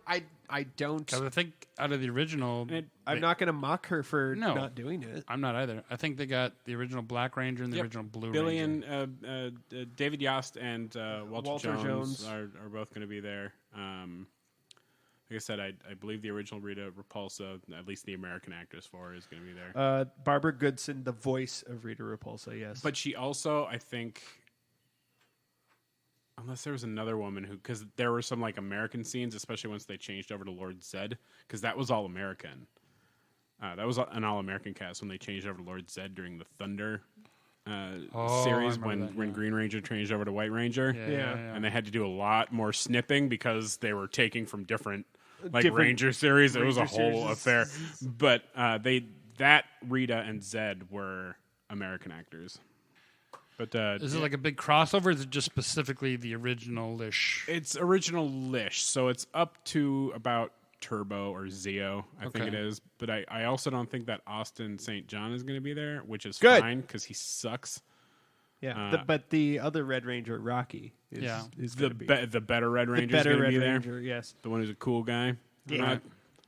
Because I think out of the original, I'm not going to mock her for No. not doing it. I'm not either. I think they got the original Black Ranger and the original Blue Billy Ranger. and David Yost and Walter Jones are both going to be there. Like I said, I believe the original Rita Repulsa, at least the American actress for her, is going to be there. Barbara Goodson, the voice of Rita Repulsa, yes. But she also, I think, unless there was another woman who, because there were some like American scenes, especially once they changed over to Lord Zed, because that was all American. That was an all American cast when they changed over to Lord Zed during the Thunder series when Green Ranger changed over to White Ranger. Yeah. And they had to do a lot more snipping because they were taking from different Different Ranger series. It was a Ranger whole series. affair. But that Rita and Zed were American actors. But Is it like a big crossover? Or is it just specifically the original-ish? it's original-ish, so it's up to about Turbo or Zeo, I think it is. But I also don't think that Austin St. John is going to be there, which is Good. fine because he sucks. yeah, but the other Red Ranger, Rocky, is The gonna be. the better Red The Ranger is better going to Red be there. Ranger, yes. The one who's a cool guy. Yeah.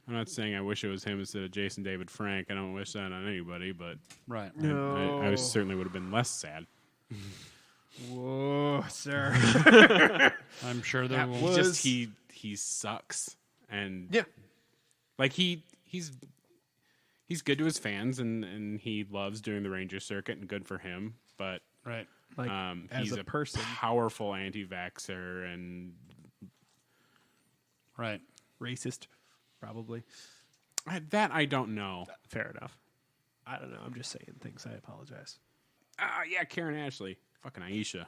I'm not saying I wish it was him instead of Jason David Frank. I don't wish that on anybody, but Right. No. I certainly would have been less sad. Whoa, sir. I'm sure there will. He's just he sucks, and Yeah. like he's good to his fans, and he loves doing the Ranger circuit, and good for him. But Right. Like, as he's a person. powerful anti-vaxxer, and Right. Racist, probably. that I don't know. Fair enough. I don't know. I'm just saying things. I apologize. Yeah, Karen Ashley, fucking Aisha.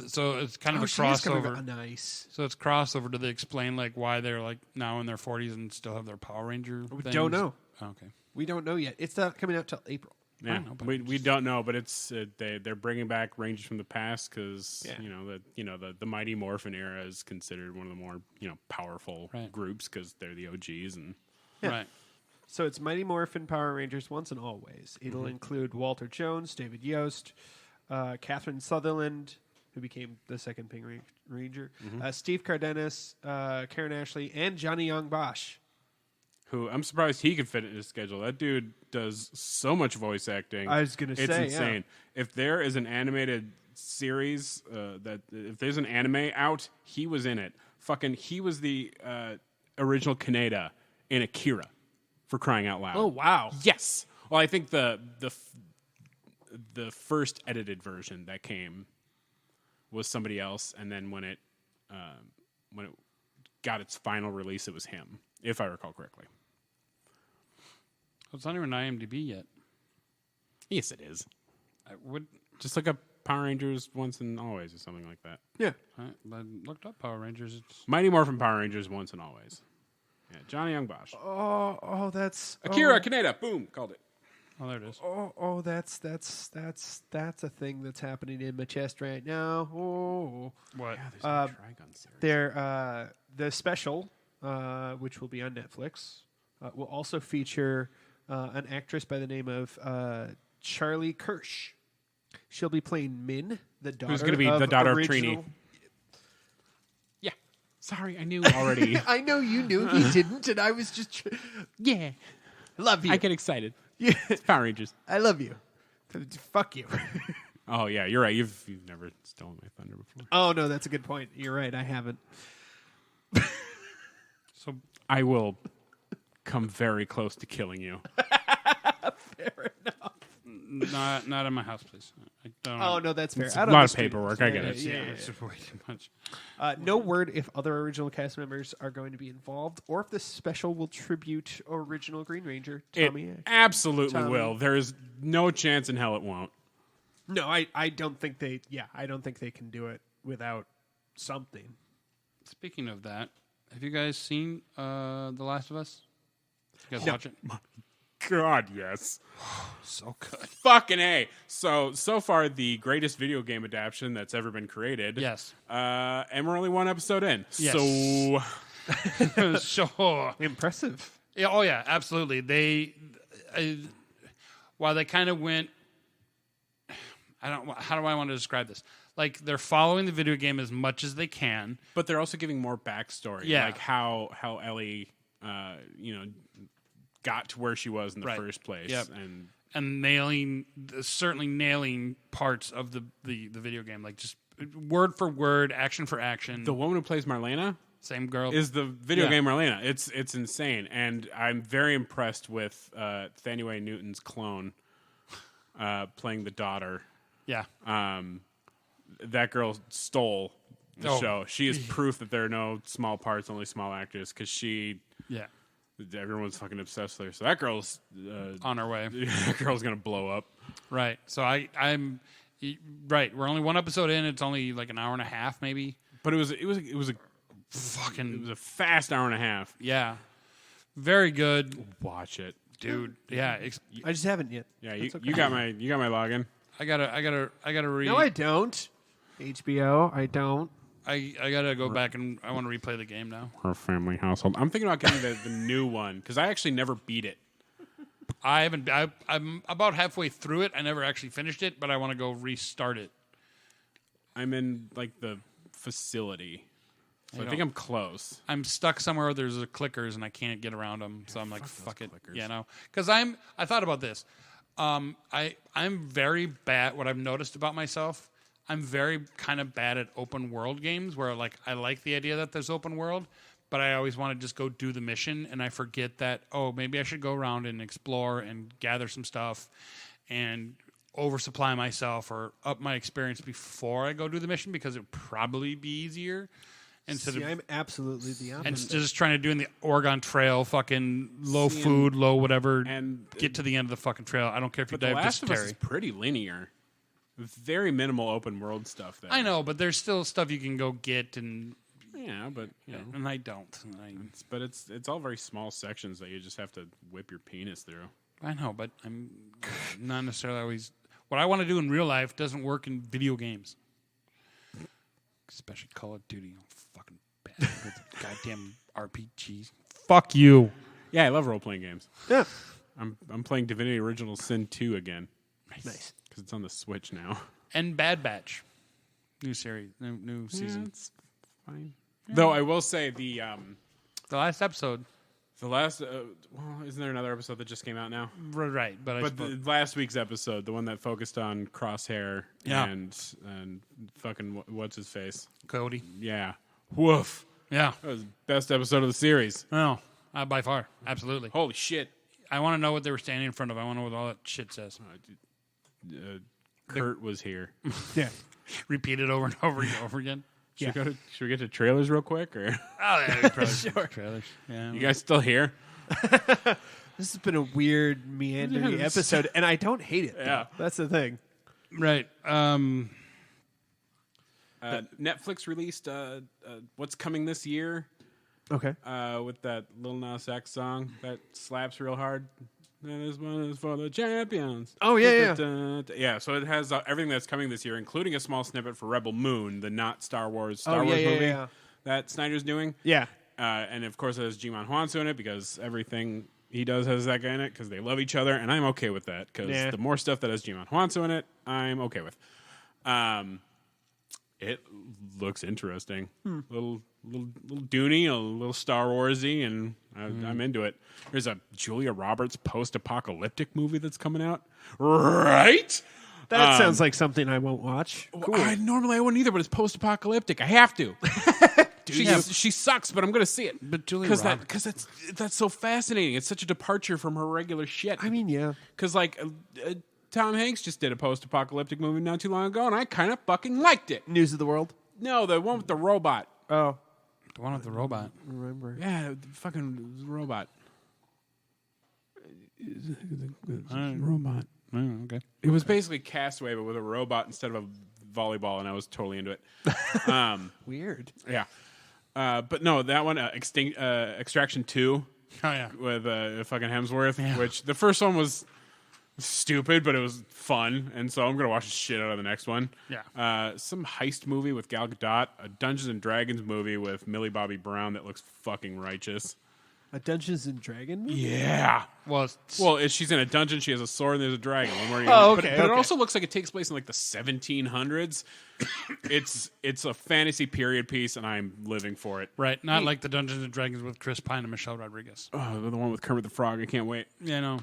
So it's kind of a she is coming crossover. back. Nice. So it's crossover. Do they explain like why they're like now in their 40s and still have their Power Ranger? We things? don't know. Oh, okay. We don't know yet. It's not coming out till April. Yeah, know, but we don't know, but it's they're bringing back Rangers from the past because Yeah. the Mighty Morphin era is considered one of the more powerful Right. groups because they're the OGs, and Yeah. Right. So it's Mighty Morphin Power Rangers Once and Always. It'll include Walter Jones, David Yost, Catherine Sutherland, who became the second Pink Ranger, Steve Cardenas, Karen Ashley, and Johnny Young Bosch. who I'm surprised he could fit in his schedule. That dude does so much voice acting. I was gonna it's say, insane. If there is an animated series if there's an anime out, he was in it. He was the original Kaneda in Akira, for crying out loud. Oh, wow. Yes. Well, I think the first edited version that came was somebody else, and then when it got its final release, it was him, if I recall correctly. It's not even IMDb yet. Yes, it is. I would. Just look up Power Rangers Once and Always or something like that. Yeah. I looked up Power Rangers. It's Mighty Morphin Power Rangers Once and Always. Yeah, Johnny Young Bosch. Oh, that's Akira Kaneda. Boom, called it. Oh, there it is. Oh, that's a thing that's happening in my chest right now. Oh, What? Yeah, there's a Trigun series. they're the special, which will be on Netflix, will also feature an actress by the name of Charlie Kirsch. She'll be playing Min, the daughter. Who's going to be the daughter of Trini? Yeah. Sorry, I knew already. I know you knew he didn't, and I was just. Yeah. Love you. I get excited. Yeah. It's Power Rangers. I love you. Fuck you. Oh, yeah, you're right. You've never stolen my thunder before. Oh no, that's a good point. You're right. I haven't. So I will come very close to killing you. Fair enough. not in my house, please. I don't. Oh no, that's fair. It's Out a on lot the of street. paperwork. I get it. Yeah. It's just way too much. No word if other original cast members are going to be involved, or if this special will tribute original Green Ranger Tommy. It absolutely Tommy. will. There is no chance in hell it won't. No, I don't think they. Yeah, I don't think they can do it without something. Speaking of that, have you guys seen The Last of Us? You guys No. watch it? God, yes. So good. Fucking A. So far, the greatest video game adaptation that's ever been created. Yes. And we're only one episode in. Yes. So, Sure. Impressive. Yeah, oh yeah, absolutely. They, while they kind of went, how do I want to describe this? Like they're following the video game as much as they can. but they're also giving more backstory. Yeah. Like how Ellie, got to where she was in the Right. first place. Yep. And certainly nailing parts of the video game, like just word for word, action for action. the woman who plays Marlena Same girl. is the video Yeah. game Marlena. It's insane. And I'm very impressed with Thanue Newton's clone playing the daughter. yeah. That girl stole the Oh. show. She is proof that there are no small parts, only small actors, because Yeah. everyone's fucking obsessed with her. So that girl's On our way. that girl's gonna blow up. Right. So I'm right. We're only one episode in. It's only like an hour and a half, maybe. But it was a fast hour and a half. Yeah. Very good, Watch it, dude. Yeah. I just haven't yet. yeah. That's okay. You got my login. I gotta read. No, I don't. HBO, I don't. I gotta go back and I want to replay the game now. Her family household. I'm thinking about getting the new one because I actually never beat it. I haven't. I'm about halfway through it. I never actually finished it, but I want to go restart it. I'm in like the facility, so I think don't- I'm close. I'm stuck somewhere where there's clickers and I can't get around them. So I'm like, fuck it. clickers. Yeah, no. Because I thought about this. I'm very bad. What I've noticed about myself, I'm very kind of bad at open world games where like I like the idea that there's open world, but I always want to just go do the mission and I forget that, oh, maybe I should go around and explore and gather some stuff and oversupply myself or up my experience before I go do the mission because it would probably be easier. Instead See, of I'm absolutely the and opposite. just trying to do in the Oregon Trail, fucking low food, low whatever, and- get to the end of the fucking trail. I don't care if you But The die of Last of Us is dysentery. pretty linear. Very minimal open world stuff there. I know, but there's still stuff you can go get, and Yeah, but and I don't. but it's all very small sections that you just have to whip your penis through. I know, but I'm not necessarily always. What I want to do in real life doesn't work in video games, especially Call of Duty. I'm fucking bad with goddamn RPGs. Fuck you. Yeah, I love role playing games. Yeah. I'm playing Divinity Original Sin 2 again Nice. because it's on the Switch now. And Bad Batch, new series, new season. It's fine. Though I will say the The last episode, last isn't there another episode that just came out now? right? But I But suppose, the last week's episode, the one that focused on Crosshair Yeah. and fucking what's his face? Cody. Yeah, woof. Yeah. That was the best episode of the series. No, by far, absolutely. Holy shit! I want to know what they were standing in front of. I want to know what all that shit says. Kurt was here. Yeah. Repeat it over and over and over again. Should we get to trailers real quick, or Oh, yeah, probably trailers. Yeah, you guys still here? This has been a weird, meandering Yes. episode, and I don't hate it. though. Yeah. That's the thing. right. Netflix released what's coming this year. Okay. With that Lil Nas X song that slaps real hard. That is one is for the champions. Oh, yeah, Yeah. So it has everything that's coming this year, including a small snippet for Rebel Moon, the not Star Wars yeah, movie yeah. that Snyder's doing. Yeah. And of course, it has Jimon Hwansu in it because everything he does has that guy in it because they love each other, and I'm okay with that because the more stuff that has Jimon Hwansu in it, I'm okay with. It looks interesting. Little Dooney, a little Star Warsy, and I'm into it. There's a Julia Roberts post-apocalyptic movie that's coming out. Right? That sounds like something I won't watch. Cool. Normally I wouldn't either, but it's post-apocalyptic. I have to. She sucks, but I'm going to see it. But Julia Because that's so fascinating. It's such a departure from her regular shit. I mean, yeah. Because Tom Hanks just did a post-apocalyptic movie not too long ago, and I kind of fucking liked it. News of the World? No, the one with the robot. Oh. The one with the robot. Remember. Yeah, the fucking robot. Robot. Oh, okay. It was basically Castaway, but with a robot instead of a volleyball, and I was totally into it. Weird. Yeah. But no, that one, Extraction 2 Oh, yeah. with fucking Hemsworth, which the first one was stupid, but it was fun, and so I'm going to watch the shit out of the next one. Yeah. Some heist movie with Gal Gadot, a Dungeons and Dragons movie with Millie Bobby Brown that looks fucking righteous. A Dungeons and Dragons movie? Yeah. Well, She's in a dungeon, she has a sword, and there's a dragon. But it also looks like it takes place in like the 1700s. It's a fantasy period piece, and I'm living for it. right. Not like the Dungeons and Dragons with Chris Pine and Michelle Rodriguez. Oh, the one with Kermit the Frog. I can't wait. Yeah, no.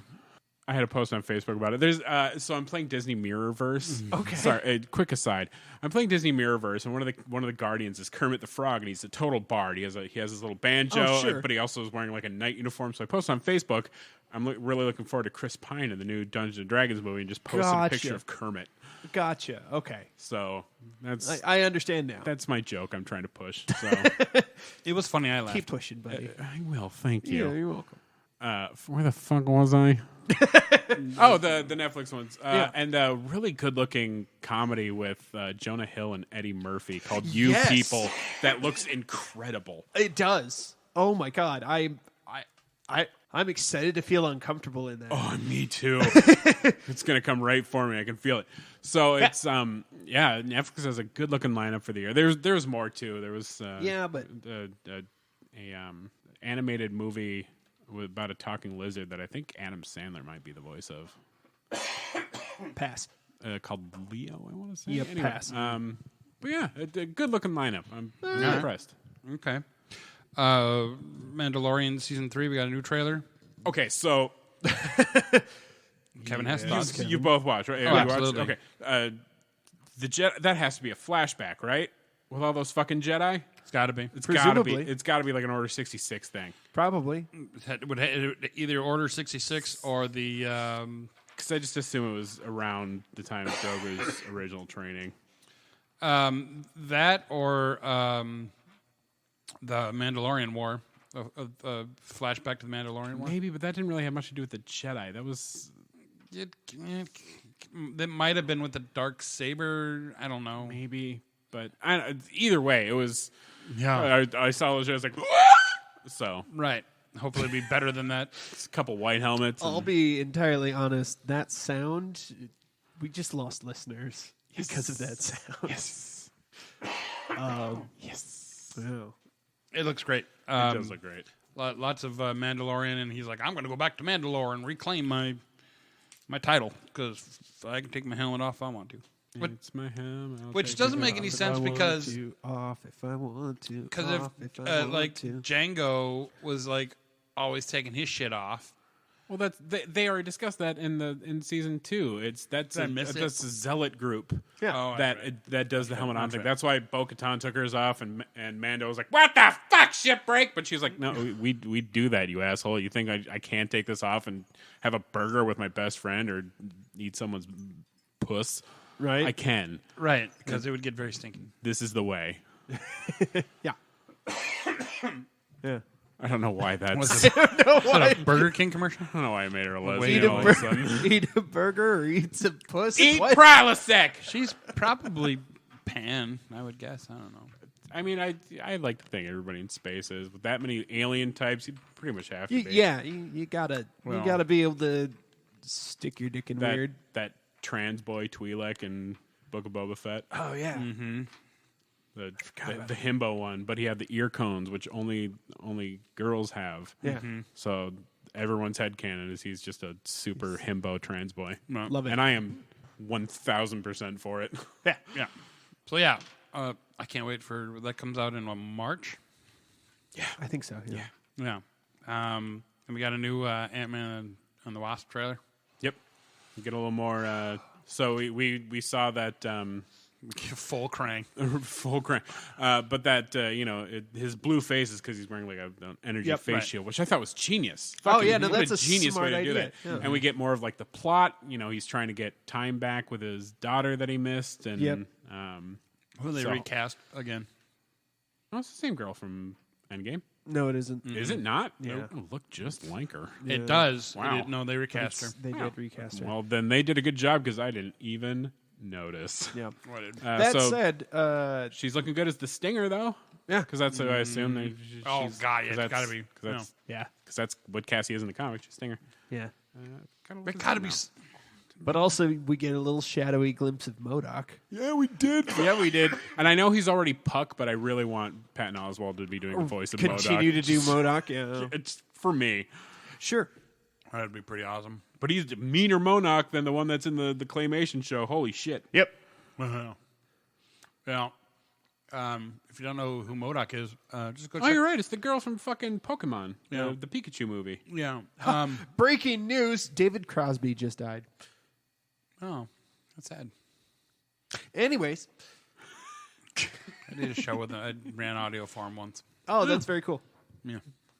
I had a post on Facebook about it. There's so I'm playing Disney Mirrorverse. Okay. Sorry, quick aside. I'm playing Disney Mirrorverse, and one of the guardians is Kermit the Frog, and he's a total bard. He has his little banjo, Oh, sure. but he also is wearing like a knight uniform. So I posted on Facebook. I'm really looking forward to Chris Pine in the new Dungeons and Dragons movie, and just posted a picture of Kermit. Gotcha. Okay. So that's I understand now. that's my joke. I'm trying to push. So It was funny. I laughed. Keep pushing, buddy. I will. Thank you. Yeah, you're welcome. Where the fuck was I? Oh, the Netflix ones. And a really good-looking comedy with Jonah Hill and Eddie Murphy called You Yes. People that looks incredible. It does. Oh my god. I'm excited to feel uncomfortable in that. Oh, me too. It's going to come right for me. I can feel it. So it's Netflix has a good-looking lineup for the year. There's more too. There was but a animated movie about a talking lizard that I think Adam Sandler might be the voice of. pass. Called Leo, I want to say. Yep, Anyway, pass. but yeah, a good-looking lineup. I'm impressed. Okay. Mandalorian Season 3, we got a new trailer. Okay, so Kevin has thoughts. you both watch, right? Oh, You watched? absolutely. Okay. That has to be a flashback, right? With all those fucking Jedi? It's got to be. It's got to be. Presumably. It's got to be like an Order 66 thing. Probably. It would either Order 66 or the... Because I just assume it was around the time of Grogu's original training. that or the Mandalorian War. A flashback to the Mandalorian War. Maybe, but that didn't really have much to do with the Jedi. That was... That might have been with the dark saber. I don't know. Maybe, but either way, it was... Yeah. I saw those, I was like... So, Right. Hopefully it'll be better than that. it's a couple white helmets. I'll be entirely honest. That sound, we just lost listeners because of that sound. Yes. Yes. Wow. It looks great. It does look great. Lots of Mandalorian, and he's like, I'm going to go back to Mandalore and reclaim my title because I can take my helmet off if I want to. It's my helmet. Which doesn't make any sense because off if I want to. because off if I want like to. Django was like always taking his shit off. Well, they already discussed that in season 2. That's I miss it? a zealot group. Yeah. Oh, that does the helmet on that's thing. right. That's why Bo-Katan took hers off, and Mando was like, "What the fuck, ship break?" But she was like, "No, we do that, you asshole. You think I can't take this off and have a burger with my best friend or eat someone's puss? Right. I can. Right, because it would get very stinky. This is the way." Yeah. Yeah. I don't know why that's. Was it, is that a Burger King commercial? I don't know why I made her a Eat lesbian all of a sudden. Eat a burger or eat some puss. Eat What? Prilosec. She's probably pan, I would guess. I don't know. I mean, I like to think everybody in space is. With that many alien types, you pretty much have to be. Yeah, you gotta be able to stick your dick in weird. That trans boy Twi'lek in Book of Boba Fett. Oh yeah. Mm-hmm. The himbo one, but he had the ear cones, which only girls have. Yeah. Mm-hmm. So everyone's headcanon is he's just a super himbo trans boy. Love it. And I am 1,000% for it. Yeah. Yeah. So yeah, I can't wait for that comes out in March. Yeah, I think so. Yeah. Yeah. And we got a new Ant-Man and the Wasp trailer. Yep. You get a little more. So we saw that. Full crank. Full crank. But that, his blue face is because he's wearing like an energy face shield, which I thought was genius. That's a genius smart way to do idea. that. Yeah. And we get more of like the plot. He's trying to get time back with his daughter that he missed. And Will they recast again? Oh, it's the same girl from Endgame. No, it isn't. Is it not? Yeah. It looked just like her. Yeah. It does. Wow. No, they recast her. They did recast her. Well, then they did a good job because I didn't even notice. Yeah. That said, she's looking good as the Stinger, though. Yeah. Because that's what I assume. God, yeah, it's got to be. Because yeah, that's what Cassie is in the comics. She's Stinger. yeah. It got to be. But also, we get a little shadowy glimpse of MODOK. Yeah, we did. Yeah, we did. And I know he's already Puck, but I really want Patton Oswalt to be doing the voice of MODOK. Continue to do MODOK. Yeah, It's for me. sure. That'd be pretty awesome. But he's meaner MODOK than the one that's in the Claymation show. Holy shit. Yep. Well, if you don't know who MODOK is, just go check. Oh, you're right. It's the girl from fucking Pokemon. Yeah. The Pikachu movie. Yeah. Breaking news: David Crosby just died. Oh, that's sad. Anyways, I did a show with him. I ran audio for him once. oh, that's very cool. Yeah.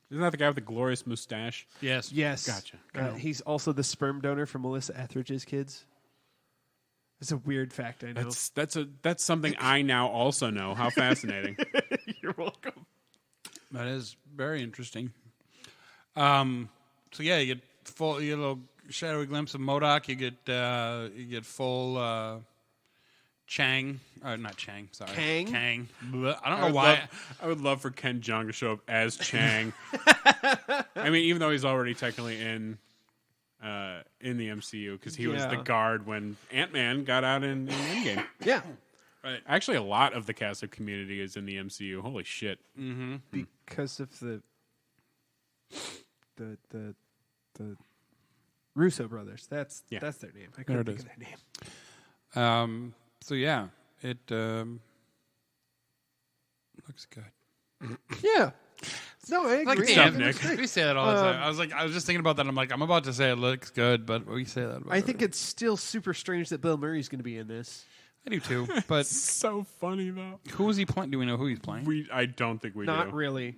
Isn't that the guy with the glorious mustache? Yes. Yes, Gotcha. He's also the sperm donor for Melissa Etheridge's kids. It's a weird fact, I know. That's something I now also know. How fascinating. You're welcome. That is very interesting. So yeah, you get a little shadowy glimpse of MODOK. You get full Chang, not Chang. Sorry, Kang. Blech. I don't know why. I would love for Ken Jeong to show up as Chang. I mean, even though he's already technically in the MCU because he was the guard when Ant-Man got out in Endgame. Yeah, Right. Actually, a lot of the cast of Community is in the MCU. Holy shit! Mm-hmm. because of the Russo brothers. That's their name. I couldn't think of their name. So yeah, it looks good. Yeah. No, I agree. Like Stuff, Nick. We say that all the time. I was just thinking about that. I'm like, I'm about to say it looks good, but we say that about I think it's still super strange that Bill Murray's going to be in this. I do too. But So funny though. who is he playing? Do we know who he's playing? I don't think we Not do. really.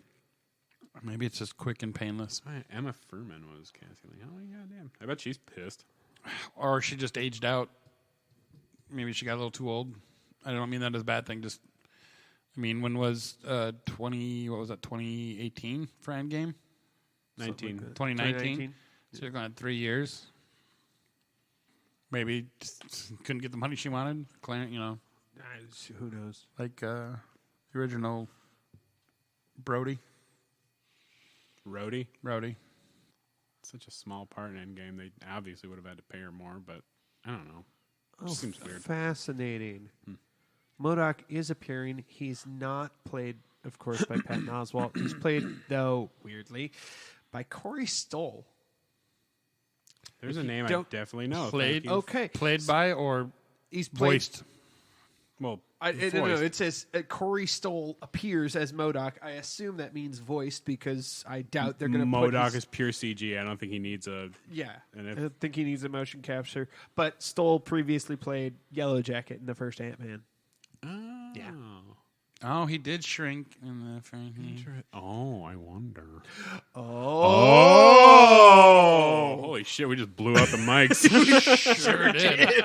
Maybe it's just quick and painless. Emma Furman was Cassie Lee. Oh my goddamn! I bet she's pissed. Or she just aged out. Maybe she got a little too old. I don't mean that as a bad thing. Just, I mean, when was 2018 for Endgame? 2019. So you're going to 3 years. Maybe just couldn't get the money she wanted. Clarence, Who knows? like the original Brody. Rhodey. Such a small part in Endgame. They obviously would have had to pay her more, but I don't know. Oh, Seems weird. Fascinating. MODOK is appearing. He's not played, of course, by Patton Oswalt. He's played, though, weirdly, by Corey Stoll. There's a name I don't- definitely know. Played. Thank you. Okay. Played by or He's played. voiced? Well, No, voiced. it says Corey Stoll appears as MODOK. I assume that means voiced because I doubt they're going to put MODOK his, is pure CG. I don't think he needs a. Yeah. And I if- don't think he needs a motion capture. But Stoll previously played Yellow Jacket in the first Ant-Man. Oh. Yeah. Oh, he did shrink in the Frankie. Oh, I wonder. Oh! Holy shit! We just blew out the mics. Sure did.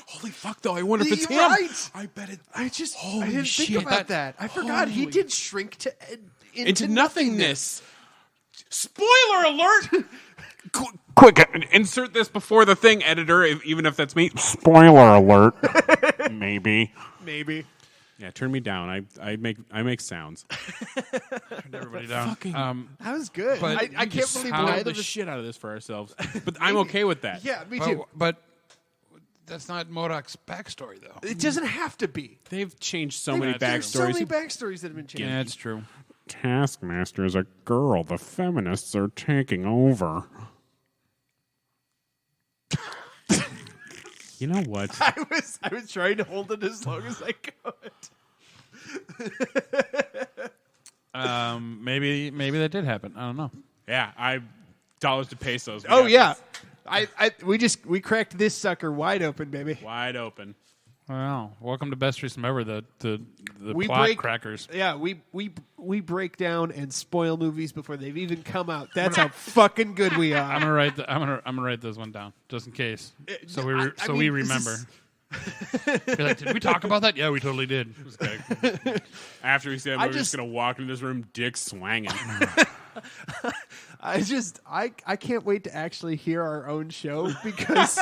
Holy fuck! Though I wonder if it's You're him. right. I bet it. I Holy didn't shit. think about that. I forgot he Holy- did shrink to Into nothingness. Spoiler alert! Quick, Insert this before the thing, editor, even if that's me. spoiler alert. Maybe. Maybe. Yeah, turn me down. I make sounds. Turned everybody down. That was good. But I can't believe Spoiled neither the of us. shit out of this for ourselves, but I'm okay with that. Yeah, me too. But that's not MODOK's backstory, though. It doesn't have to be. They've changed so many There's so many backstories. backstories that have been changed. Yeah, it's true. Taskmaster is a girl. The feminists are taking over. You know what? I was trying to hold it as long as I could. Maybe that did happen. I don't know. Yeah, dollars to pesos. Oh yeah, we cracked this sucker wide open, baby. Wide open. Wow. Welcome to Best Threesome Ever, the We plot break- crackers. Yeah, we break down and spoil movies before they've even come out. That's how fucking good we I'm are. gonna write this one down just in case, so we I we mean, this remember. is- You're like, did we talk about that? Yeah, we totally did. Okay. After we say that, I we're just just- gonna walk into this room, dick swanging. I can't wait to actually hear our own show because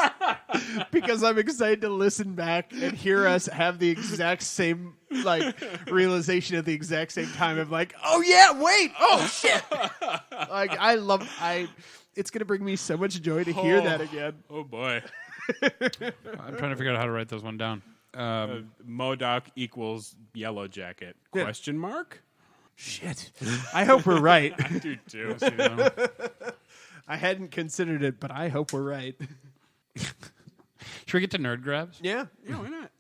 I'm excited to listen back and hear us have the exact same realization at the exact same time of oh yeah, wait, oh shit. It's gonna bring me so much joy to hear that again. Oh boy. I'm trying to figure out how to write this one down. MODOK equals Yellow Jacket? Question mark? Shit. I hope we're right. I do too. I hadn't considered it, but I hope we're right. Should we get to nerd grabs? Yeah. Yeah, why not?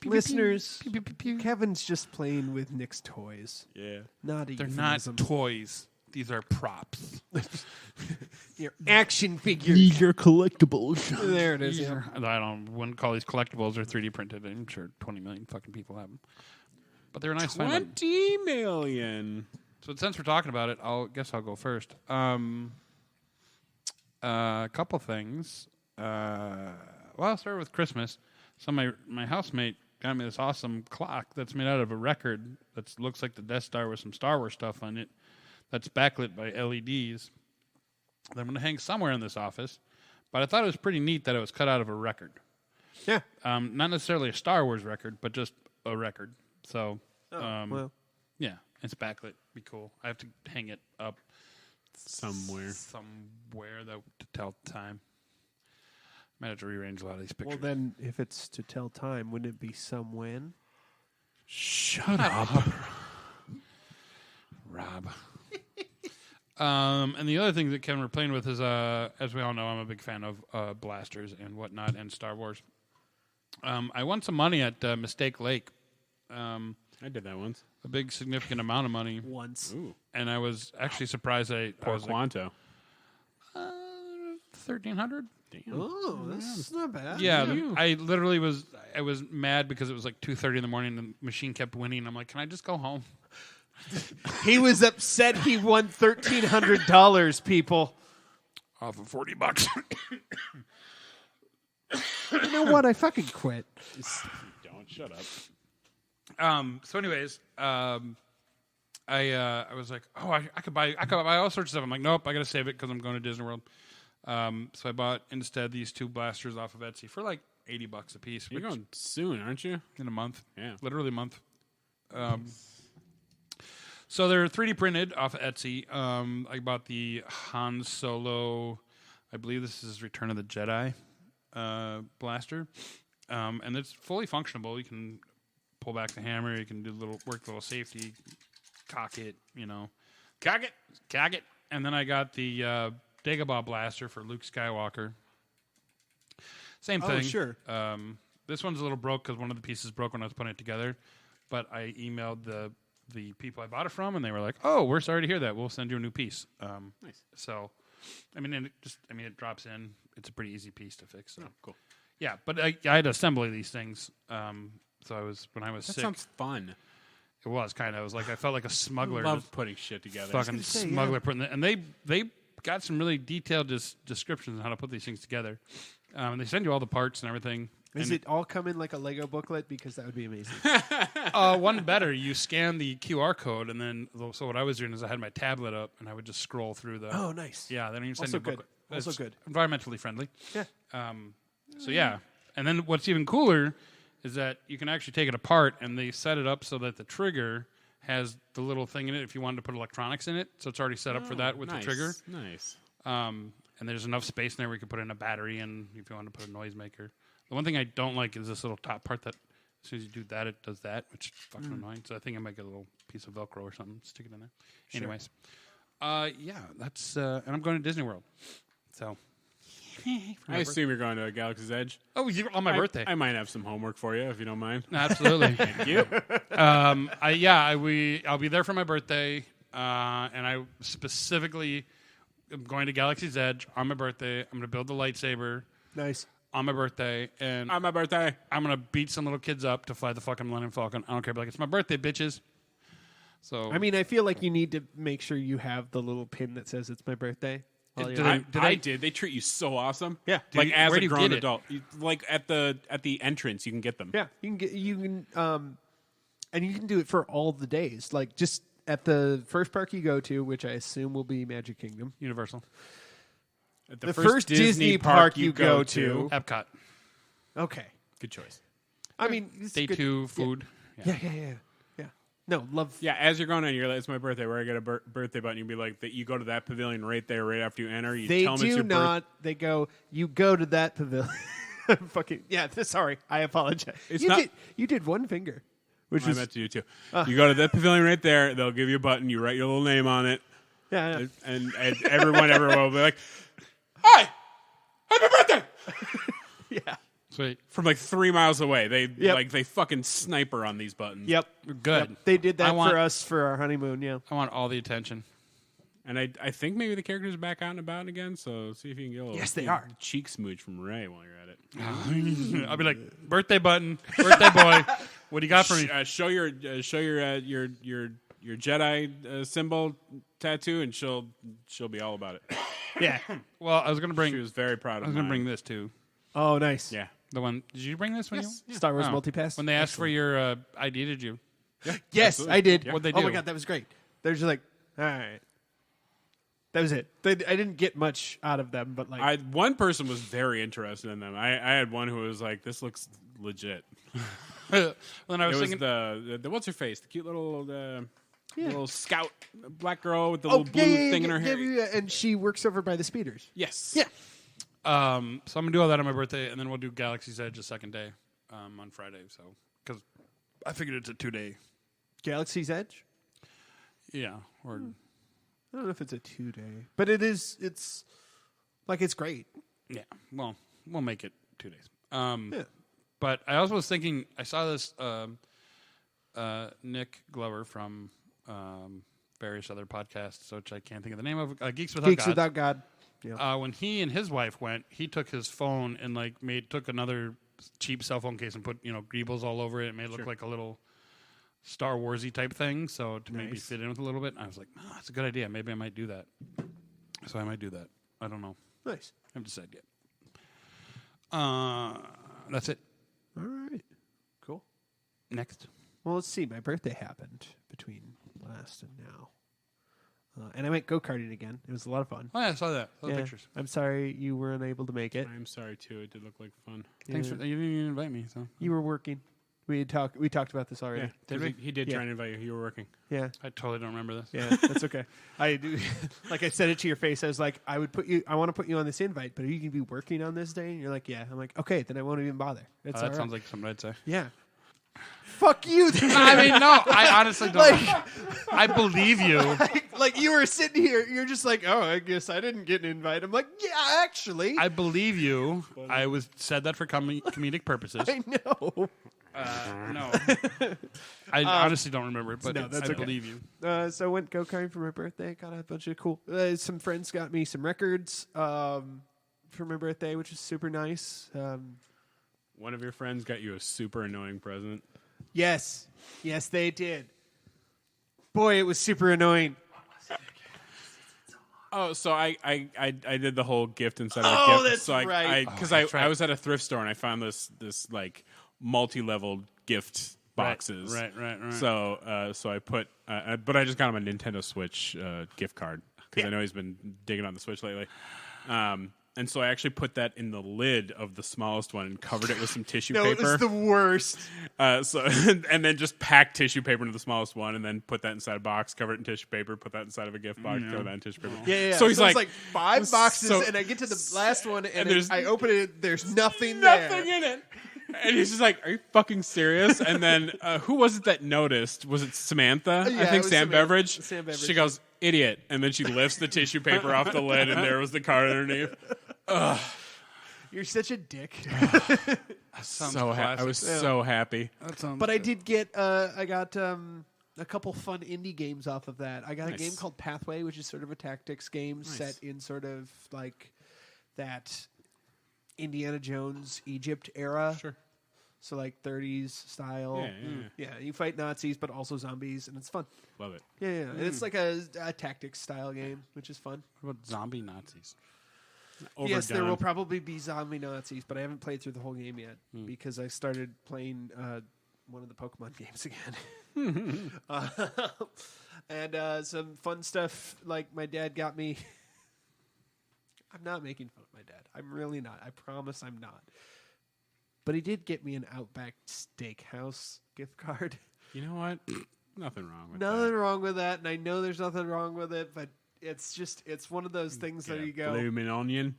Listeners, Kevin's just playing with Nick's toys. Yeah. Not a They're not euphemism. toys. These are props. Your action figures. are collectibles. There it is. These Yeah. are- I wouldn't call these collectibles or 3D printed. I'm sure 20 million fucking people have them. But they're a nice find. 20 million. So since we're talking about it, I'll go first. A couple things. I'll start with Christmas. So my housemate got me this awesome clock that's made out of a record that looks like the Death Star with some Star Wars stuff on it. That's backlit by LEDs. That I'm going to hang somewhere in this office. But I thought it was pretty neat that it was cut out of a record. Yeah. Not necessarily a Star Wars record, but just a record. So, Well, yeah, it's backlit. Be cool. I have to hang it up Somewhere. though, to tell time. Might have to rearrange a lot of these pictures. well, then if it's to tell time, wouldn't it be some when? Shut up. Rob. And the other thing that Kevin were playing with is, as we all know, I'm a big fan of blasters and whatnot and Star Wars. I won some money at Mistake Lake. I did that once. A big significant amount of money. Once. Ooh. And I was actually surprised I Or was like, Quanto. 1,300. Damn. Oh, that's not bad. Yeah, I literally was mad because it was like 2:30 in the morning and the machine kept winning. I'm like, can I just go home? He was upset he won $1,300, people. Off of $40. You know what? I fucking quit. Don't shut up. So anyways, I was like, oh, I could buy all sorts of stuff. I'm like, nope, I got to save it because I'm going to Disney World. So I bought instead these two blasters off of Etsy for like $80 a piece. You're which- going soon, aren't you? in a month. Yeah. Literally a month. So they're 3D printed off of Etsy. I bought the Han Solo, I believe this is Return of the Jedi blaster. And it's fully functionable. You can pull back the hammer. You can do work a little safety, cock it, Cock it. And then I got the Dagobah blaster for Luke Skywalker. Same Oh, thing. sure. This one's a little broke because one of the pieces broke when I was putting it together. But I emailed the people I bought it from, and they were like, "Oh, we're sorry to hear that. We'll send you a new piece." Nice. So, it drops in. It's a pretty easy piece to fix. So. Oh, cool. Yeah, but I had to assemble these things. So when I was That sick, sounds fun. it was kind of. I was like, I felt like a smuggler. Love just putting shit together. fucking say, smuggler putting it. And they got some really detailed descriptions on how to put these things together. And they send you all the parts and everything. Does it all come in like a Lego booklet? Because that would be amazing. One better. You scan the QR code, and then so what I was doing is I had my tablet up, and I would just scroll through the. Oh, nice. Yeah, then you send Also you a booklet. good. Also It's good. Environmentally friendly. Yeah. So yeah, and then what's even cooler is that you can actually take it apart, and they set it up so that the trigger has the little thing in it. If you wanted to put electronics in it, so it's already set up for that with the trigger. Nice. And there's enough space in there where you can put in a battery, and if you want to put a noisemaker. The one thing I don't like is this little top part that as soon as you do that, it does that, which is fucking annoying. So I think I might get a little piece of Velcro or something, stick it in there. Sure. Anyways, yeah, that's and I'm going to Disney World. So I assume you're going to Galaxy's Edge. oh, you're on my birthday. I might have some homework for you if you don't mind. Absolutely. Thank you. I'll be there for my birthday, and I specifically am going to Galaxy's Edge on my birthday. I'm going to build the lightsaber Nice. on my birthday, and On my birthday. I'm going to beat some little kids up to fly the fucking Millennium Falcon. I don't care, but like, it's my birthday, bitches. So I mean, I feel like you need to make sure you have the little pin that says it's my birthday. while Did you're- I- I did. They treat you so awesome. Yeah. Like as where a do you grown get it? adult. Like at the entrance, you can get them. Yeah, and you can do it for all the days. Like just at the first park you go to, which I assume will be Magic Kingdom. Universal, At The first Disney park you go to. Epcot, Okay. Good choice. I mean, it's day good. 2 food. Yeah. No, love. Yeah, as you're going in, you're like, it's my birthday. Where I get a birthday button, you'd be like, that. You go to that pavilion right there, right after you enter. You They tell them it's do your not. They go. You go to that pavilion. Fucking yeah. Sorry, I apologize. It's you not- did. You did one finger, which I was meant to do too. You go to that pavilion right there. They'll give you a button. You write your little name on it, yeah. and everyone will be like, "Hi, happy birthday!" Yeah. Sweet, From like 3 miles away. They Yep. they fucking sniper on these buttons. Yep. good. Yep. They did I that want- for us for our honeymoon. Yeah. I want all the attention. And I think maybe the characters are back out and about again. So see if you can get a little Yes, they are. cheek smooch from Ray while you're at it. I'll be like, birthday button, birthday boy. What do you got for me? Show your Jedi symbol tattoo, and she'll be all about it. Yeah. Well, I was gonna bring. She was very proud of I was gonna mine. bring this too. Oh, nice. Yeah. The one. Did you bring this when Yes. you? Star Wars Oh. Multipass. When they asked for your ID, did you? Yes, Absolutely. I did. Yeah. What'd they Oh my do? god, that was great. They're just like, all right. That was it. I didn't get much out of them, but like, One person was very interested in them. I had one who was like, "This looks legit." Then I It was was thinking. the what's her face, the cute little little scout black girl with the oh little blue thing in her hair. yeah, and she works over by the speeders. Yes. Yeah. So I'm gonna do all that on my birthday, and then we'll do Galaxy's Edge the second day on Friday. So because I figured it's a 2-day. Galaxy's Edge. Yeah. Or I don't know if it's a 2-day, but it is. It's like it's great. yeah. Well, we'll make it 2 days. Yeah. But I also was thinking. I saw this Nick Glover from various other podcasts, which I can't think of the name of. Geeks Without Geeks God. Without God. Yeah. When he and his wife went, he took his phone and like took another cheap cell phone case and put greebles all over it and made it look like a little Star Warsy type thing. So to maybe fit in with a little bit. And I was like, oh, that's a good idea. Maybe I might do that. So I might do that. I don't know. Nice. I haven't decided yet. That's it. All right. Cool. Next. Well, let's see. My birthday happened between last and now. And I went go-karting again. It was a lot of fun. Oh yeah, I saw that. Saw the Yeah. pictures. I'm sorry you were unable to make it. I'm sorry too. It did look like fun. Thanks for you didn't even invite me. So You were working. We talked about this already. Yeah, Did 'cause we? He did Yeah. try and invite you. You were working. Yeah. I totally don't remember this. Yeah, that's okay. I do. Like I said it to your face. I was like, I want to put you on this invite, but are you going to be working on this day? And you're like, yeah. I'm like, okay, then I won't even bother. That's That all right. sounds like something I'd say. Yeah. Fuck you. Then. I mean, no, I honestly don't. I believe you. like you were sitting here, you're just like, oh, I guess I didn't get an invite. I'm like, yeah, actually, I believe you. I said that for comedic purposes. I know. No, I honestly don't remember it, but no, that's I okay. believe you. So I went go-karting for my birthday. Got a bunch of cool. Some friends got me some records for my birthday, which is super nice. One of your friends got you a super annoying present. Yes, they did. Boy, it was super annoying. Oh, so I did the whole gift inside of a Oh, gift. that's so right. Because that's right. I was at a thrift store and I found this like multi-level gift boxes. Right. So so I put, but I just got him a Nintendo Switch gift card because I know he's been digging on the Switch lately. And so I actually put that in the lid of the smallest one and covered it with some tissue No, paper. it was the worst. So and then just packed tissue paper into the smallest one, and then put that inside a box, cover it in tissue paper, put that inside of a gift box, cover that in tissue paper. Yeah. So he's it's like 5 boxes, so- and I get to the last one, and there's I open it. There's nothing nothing there. in it. And he's just like, "Are you fucking serious?" And then who was it that noticed? Was it Samantha? Yeah, I it think was Sam Samantha. Beveridge. Sam Beveridge. She goes, "Idiot!" And then she lifts the tissue paper off the lid, and there was the card underneath. You're such a dick. So I was so happy. That sounds But I did get I got a couple fun indie games off of that. I got a Nice. game called Pathway, which is sort of a tactics game set in sort of like that Indiana Jones Egypt era. Sure. So like 30s style. Yeah. You fight Nazis but also zombies, and it's fun. Love it. Yeah. And it's like a tactics style game, which is fun. What about zombie Nazis? Yes, there Overdone. will probably be zombie Nazis, but I haven't played through the whole game yet because I started playing one of the Pokemon games again. And some fun stuff like my dad got me. I'm not making fun of my dad. I'm really not. I promise I'm not. But he did get me an Outback Steakhouse gift card. You know what? Nothing wrong with Nothing that. wrong with that, and I know there's nothing wrong with it, but it's one of those things Get that a you go. blooming onion.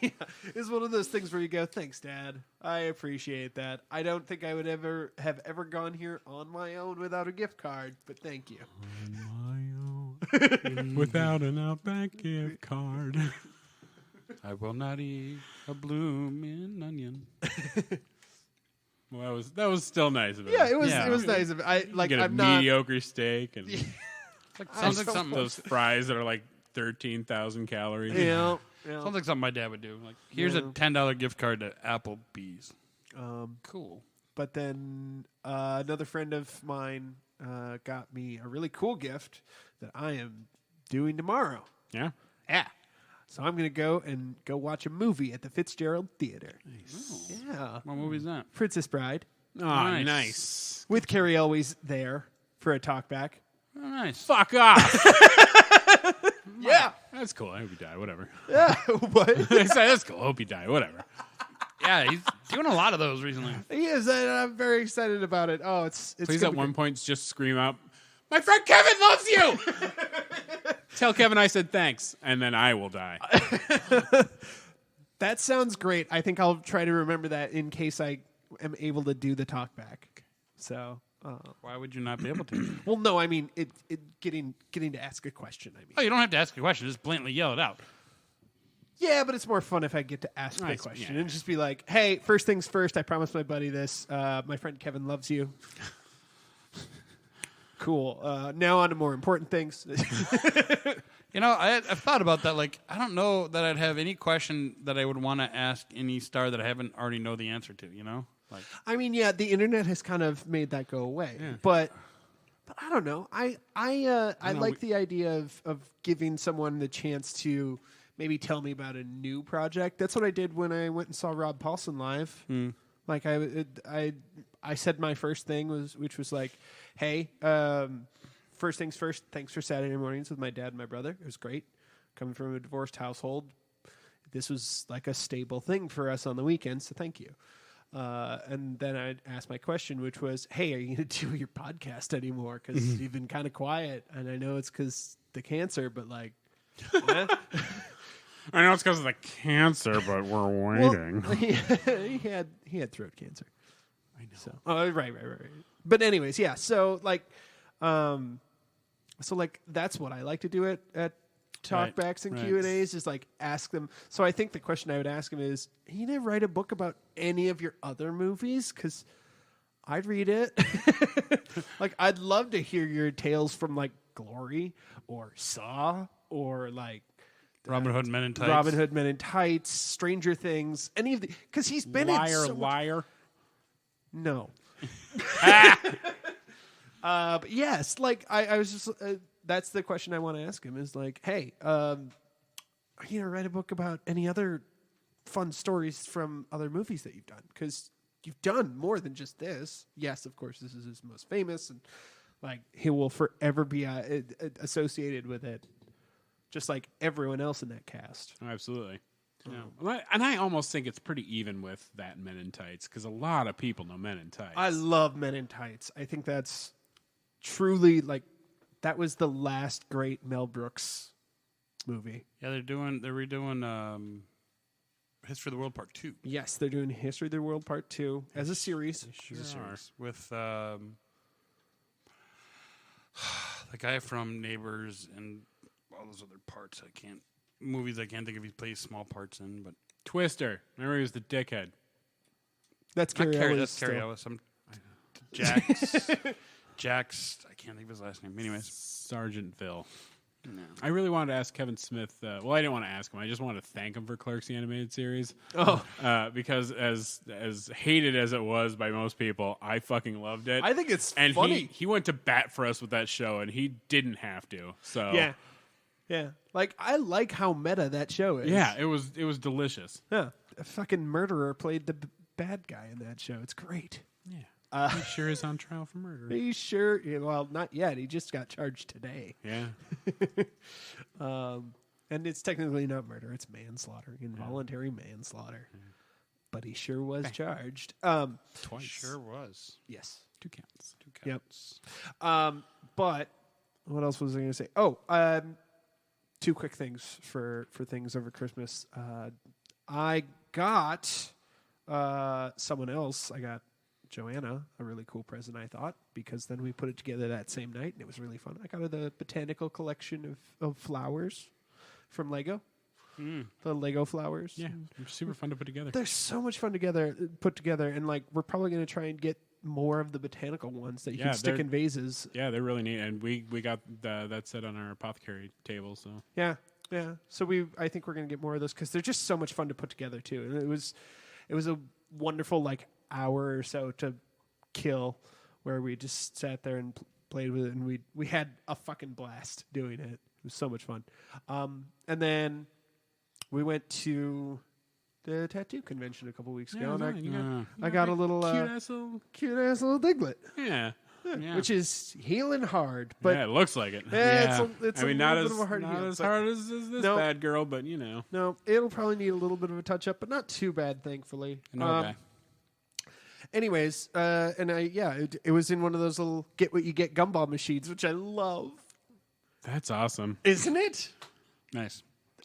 Yeah, it's one of those things where you go, "Thanks, Dad. I appreciate that. I don't think I would ever have gone here on my own without a gift card, but thank you." Without an Outback gift card. I will not eat a blooming onion. Well, that was still nice of him. Yeah, it was Yeah. nice of it. I like. Get a I'm not. mediocre steak and Sounds like something. those fries that are like 13,000 calories. Yeah. Sounds like something my dad would do. Like, here's a $10 gift card to Applebee's. Cool. But then another friend of mine got me a really cool gift that I am doing tomorrow. Yeah. Yeah. So I'm going to go watch a movie at the Fitzgerald Theater. Yeah. What movie is that? Princess Bride Oh, Nice. nice. with Carrie Elwes there for a talkback. Oh, nice. Fuck off. Yeah. That's cool. I hope you die. Whatever. Yeah. What? I said, that's cool. I hope you die. Whatever. Yeah, he's doing a lot of those recently. He is, and I'm very excited about it. Oh, it's Please gonna at be one point just scream out, "My friend Kevin loves you!" Tell Kevin I said thanks, and then I will die. That sounds great. I think I'll try to remember that in case I am able to do the talkback. So, Why would you not be able to? well, no, I mean it getting to ask a question. I mean, Oh, you don't have to ask a question. Just blatantly yell it out. yeah, but it's more fun if I get to ask the Nice, question yeah. and just be like, "Hey, first things first. I promised my buddy this. My friend Kevin loves you." Cool. Now on to more important things. You know, I've thought about that. Like, I don't know that I'd have any question that I would want to ask any star that I haven't already know the answer to. You know, like I mean, yeah, the internet has kind of made that go away, but I don't know. I like the idea of giving someone the chance to maybe tell me about a new project. That's what I did when I went and saw Rob Paulson live. Like I said my first thing which was like, "Hey, first things first. Thanks for Saturday mornings with my dad and my brother. It was great. Coming from a divorced household, this was like a stable thing for us on the weekends. So thank you." And then I asked my question, which was, "Hey, are you going to do your podcast anymore? Because you've been kind of quiet, and I know it's because the cancer, but like." I know it's because of the cancer, but we're waiting. Well, he had throat cancer. I know. So, right. But anyways, yeah. So like, that's what I like to do at talkbacks and Q&As is like ask them. So I think the question I would ask him is, "You didn't write a book about any of your other movies? Because I'd read it." Like, I'd love to hear your tales from like Glory or Saw or like Robin Hood Men in Tights. Robin Hood Men in Tights, Stranger Things, any of the, because he's been in so much. Liar. No. But yes, like I was just that's the question I want to ask him is like, "Hey, write a book about any other fun stories from other movies that you've done, because you've done more than just this. Yes, of course, this is his most famous, and like he will forever be associated with it, just like everyone else in that cast. Oh, absolutely. Yeah. And I almost think it's pretty even with that Men in Tights, because a lot of people know Men in Tights. I love Men in Tights. I think that's truly like that was the last great Mel Brooks movie. Yeah, they're redoing History of the World Part 2. Yes, they're doing History of the World Part 2 as a series. With the guy from Neighbors and all those other parts. Movies I can't think of he plays small parts in, but Twister. Remember he was the dickhead. That's Cary Elwes. That's Cary Elwes. Jax. Jax. I can't think of his last name. Anyways, Sergeantville. no. I really wanted to ask Kevin Smith. Well, I didn't want to ask him. I just wanted to thank him for Clerks the Animated Series. Oh, because as hated as it was by most people, I fucking loved it. I think it's and funny. he went to bat for us with that show, and he didn't have to. So yeah. Like I like how meta that show is. yeah, it was delicious. Yeah, a fucking murderer played the bad guy in that show. It's great. Yeah, he sure is on trial for murder. He sure. Well, not yet. He just got charged today. Yeah, and it's technically not murder; it's manslaughter, involuntary manslaughter. But he sure was charged. twice. Sure was. Yes. 2 counts. 2 Yep. counts. But what else was I going to say? Oh, 2 quick things for things over Christmas. I got someone else. I got Joanna a really cool present, I thought, because then we put it together that same night, and it was really fun. I got her the botanical collection of flowers from Lego. The Lego flowers. Yeah, super fun to put together. They're so much fun put together, and like we're probably going to try and get more of the botanical ones that you can stick in vases. Yeah, they're really neat, and we got that set on our apothecary table. So Yeah. So I think we're gonna get more of those because they're just so much fun to put together too. And it was a wonderful like hour or so to kill, where we just sat there and played with it, and we had a fucking blast doing it. It was so much fun. And then we went to the tattoo convention a couple weeks ago, and I got a little cute ass little Diglett. Yeah. Which is healing hard, but it looks like it. It's I mean, not as hard as this bad girl, but you know. No, it'll probably need a little bit of a touch up, but not too bad, thankfully. Anyways, and it was in one of those little get what you get gumball machines, which I love. That's awesome, isn't it? Nice.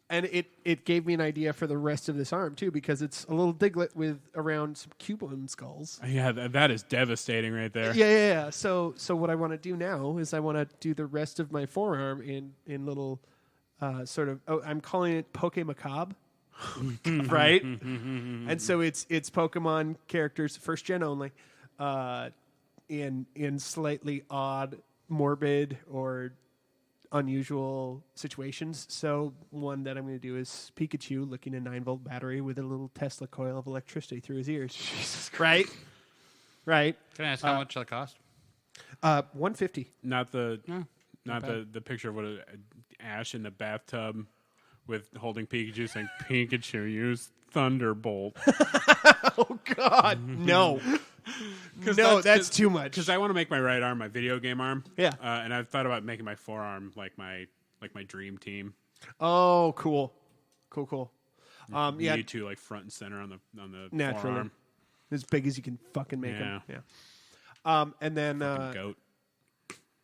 And it gave me an idea for the rest of this arm, too, because it's a little Diglett with around some Cubone skulls. Yeah, that is devastating right there. Yeah. So what I want to do now is I want to do the rest of my forearm in little sort of, I'm calling it Poke Macabre. Right? And so it's Pokemon characters, first gen only, in slightly odd, morbid, or unusual situations. So one that I'm going to do is Pikachu looking a 9-volt battery with a little Tesla coil of electricity through his ears. Jesus Christ. Right. Can I ask how much that cost? $150. Not the picture of Ash in the bathtub with holding Pikachu saying Pikachu use Thunderbolt. Oh God, no. No, that's too much. Because I want to make my right arm my video game arm. Yeah. And I've thought about making my forearm like my dream team. Cool. You two like front and center on the naturally forearm. as big as you can fucking make them. Yeah. And then Goat.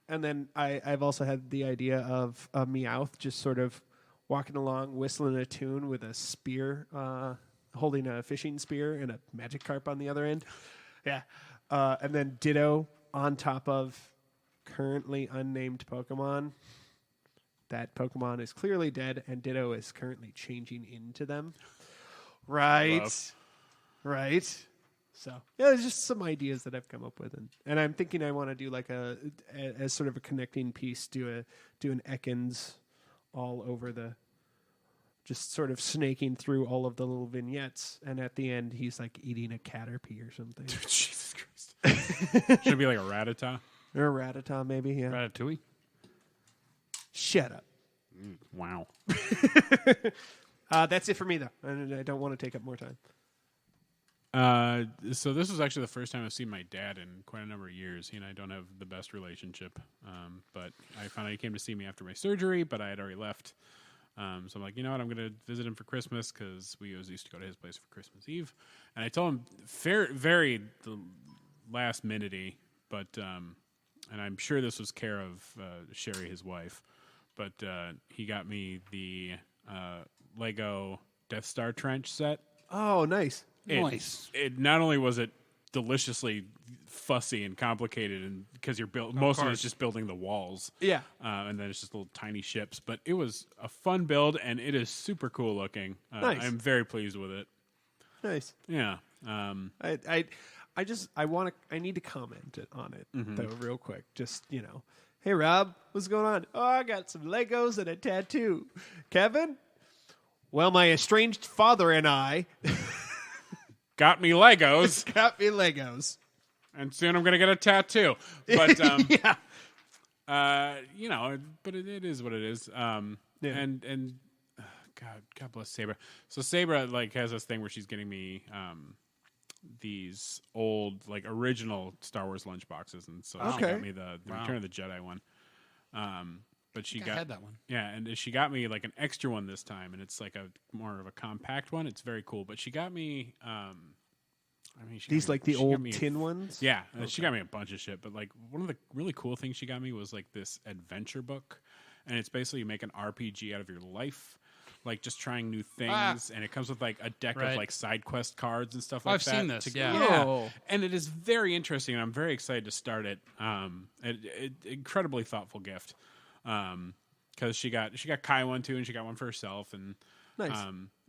And then I've also had the idea of a Meowth just sort of walking along, whistling a tune with a spear, holding a fishing spear and a Magikarp on the other end. Yeah. And then Ditto on top of currently unnamed Pokemon. That Pokemon is clearly dead, and Ditto is currently changing into them. Right. Love. Right. So, yeah, there's just some ideas that I've come up with. And I'm thinking I want to do like as sort of a connecting piece, do an Ekans all over just sort of snaking through all of the little vignettes. And at the end, he's like eating a Caterpie or something. Jesus Christ. Should it be like a Rattata? Or a Rattata, maybe, yeah. Ratatouille? Shut up. Wow. That's it for me, though. I don't want to take up more time. So this was actually the first time I've seen my dad in quite a number of years. He and I don't have the best relationship. But I found out he came to see me after my surgery, but I had already left. So I'm like, you know what? I'm going to visit him for Christmas because we always used to go to his place for Christmas Eve. And I told him very the last minute-y, but and I'm sure this was care of Sherry, his wife, but he got me the Lego Death Star trench set. Oh, nice. Nice. It not only was it deliciously fussy and complicated, and because you're most of it's just building the walls, Yeah. and then it's just little tiny ships. But it was a fun build, and it is super cool looking. Nice. I'm very pleased with it. Nice. Yeah. I need to comment on it though, real quick. Just, hey Rob, what's going on? Oh, I got some Legos and a tattoo. Kevin? Well, my estranged father and I Got me Legos, got me Legos. and soon I'm gonna get a tattoo. But Yeah. but it is what it is. Yeah. And God bless Sabra. So Sabra has this thing where she's getting me these old original Star Wars lunchboxes, and so she Okay. got me the Return of the Jedi one. But she I had that one. yeah, and she got me an extra one this time, and it's more of a compact one. It's very cool. But she got me These the the old tin ones? Yeah, she got me a bunch of shit. But one of the really cool things she got me was this adventure book, and it's basically you make an RPG out of your life, just trying new things, and it comes with a deck of side quest cards and stuff like I've that. seen this, yeah. Oh. And it is very interesting, and I'm very excited to start it. Incredibly thoughtful gift, because she got Kai one too, and she got one for herself, and Nice.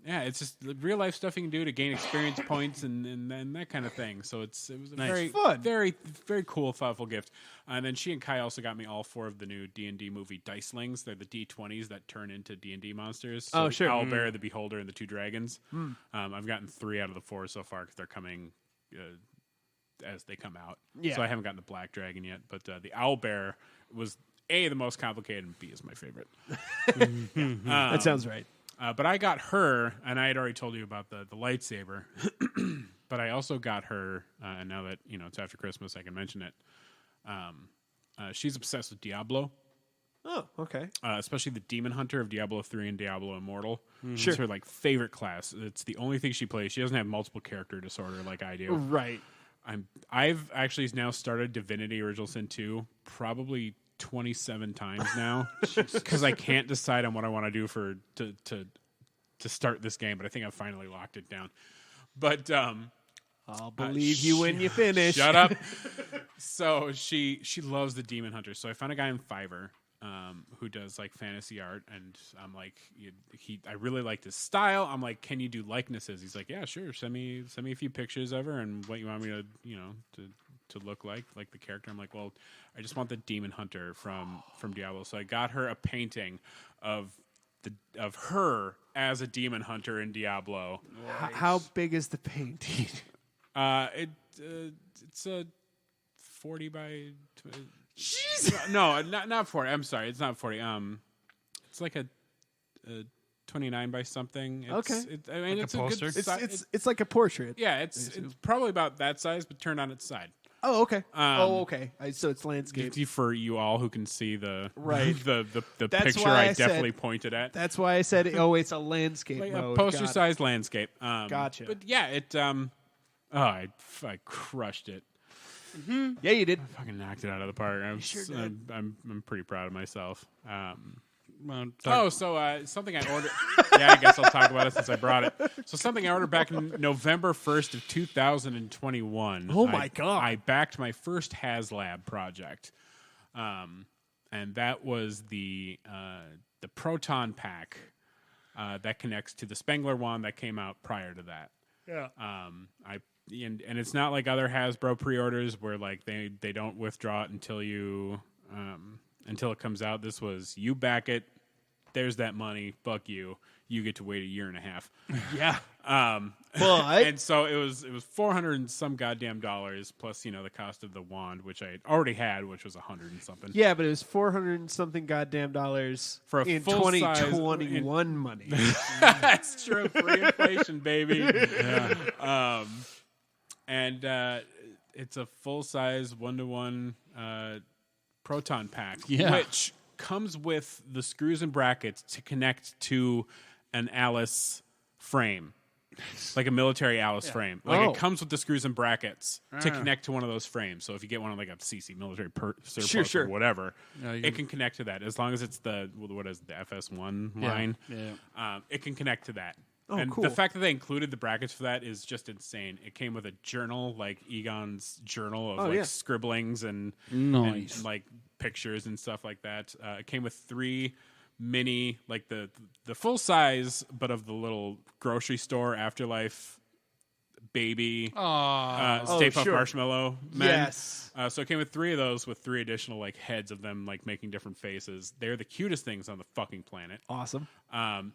yeah, it's just real life stuff you can do to gain experience points and that kind of thing. So it was a very Fun. very very cool, thoughtful gift. And then she and Kai also got me all 4 of the new D&D movie Dicelings. They're the D20s that turn into D&D monsters. So Oh, sure. Owlbear, the Beholder, and the 2 dragons. I've gotten 3 out of the 4 so far because they're coming as they come out. Yeah. So I haven't gotten the Black Dragon yet, but the Owlbear was A, the most complicated, and B is my favorite. That sounds right. But I got her, and I had already told you about the lightsaber. But I also got her, and now that it's after Christmas, I can mention it. She's obsessed with Diablo, Oh, okay. especially the Demon Hunter of Diablo 3 and Diablo Immortal. Sure. It's her favorite class. It's the only thing she plays. She doesn't have multiple character disorder like I do. Right. I've actually now started Divinity Original Sin 2 probably 27 times now because I can't decide on what I want to do to start this game, but I think I've finally locked it down. But I'll believe you when you finish. Shut up. So she loves the Demon Hunter. So I found a guy in Fiverr who does fantasy art, and I'm I really liked his style. I'm like, can you do likenesses? He's like, yeah, sure. Send me a few pictures of her and what you want me to to look like the character. I'm like, well, I just want the Demon Hunter from Diablo. So I got her a painting of her as a Demon Hunter in Diablo. How big is the painting? It's a 40 by. No, not 40. I'm sorry, it's not 40. It's like a 29 by something. Okay. It's a a poster? good It's like a portrait. yeah, it's probably about that size, but turned on its side. Oh, okay. Okay. So it's landscape. For you all who can see the Right. the That's picture why I I said- definitely pointed at. That's why I said, it's a landscape Like mode. a Got it. poster-sized landscape. Gotcha. But yeah, it. I crushed it. Yeah, you did. Fucking knocked it out of the park. sure did. I'm pretty proud of myself. Something I ordered. Yeah, I guess I'll talk about it since I brought it. So something I ordered back in November 1st of 2021. Oh my God. I backed my first HasLab project, and that was the Proton Pack that connects to the Spengler one that came out prior to that. Yeah. And it's not like other Hasbro pre-orders where they don't withdraw it until it comes out. This was you back it. There's that money. Fuck you. You get to wait a year and a half. Yeah. But and so it was $400 and some goddamn dollars plus the cost of the wand, which I already had, which was $100 and something. yeah, but it was $400 and something goddamn dollars For a in full size- 2021 money. That's true. Free inflation, baby. And it's a full size 1-to-1 proton pack, which comes with the screws and brackets to connect to an Alice frame. Like a military Alice frame. Like it comes with the screws and brackets to connect to one of those frames. So if you get one of like a CC military surplus or whatever, it can connect to that as long as it's the FS1 line. It can connect to that. And cool. the fact that they included the brackets for that is just insane. It came with a journal, like Egon's journal of scribblings and like pictures and stuff like that. It came with 3 mini, like the full size, but of the little grocery store Afterlife baby Stay Puft Marshmallow men. Yes. So it came with 3 of those with 3 additional like heads of them like making different faces. They're the cutest things on the fucking planet. Awesome. And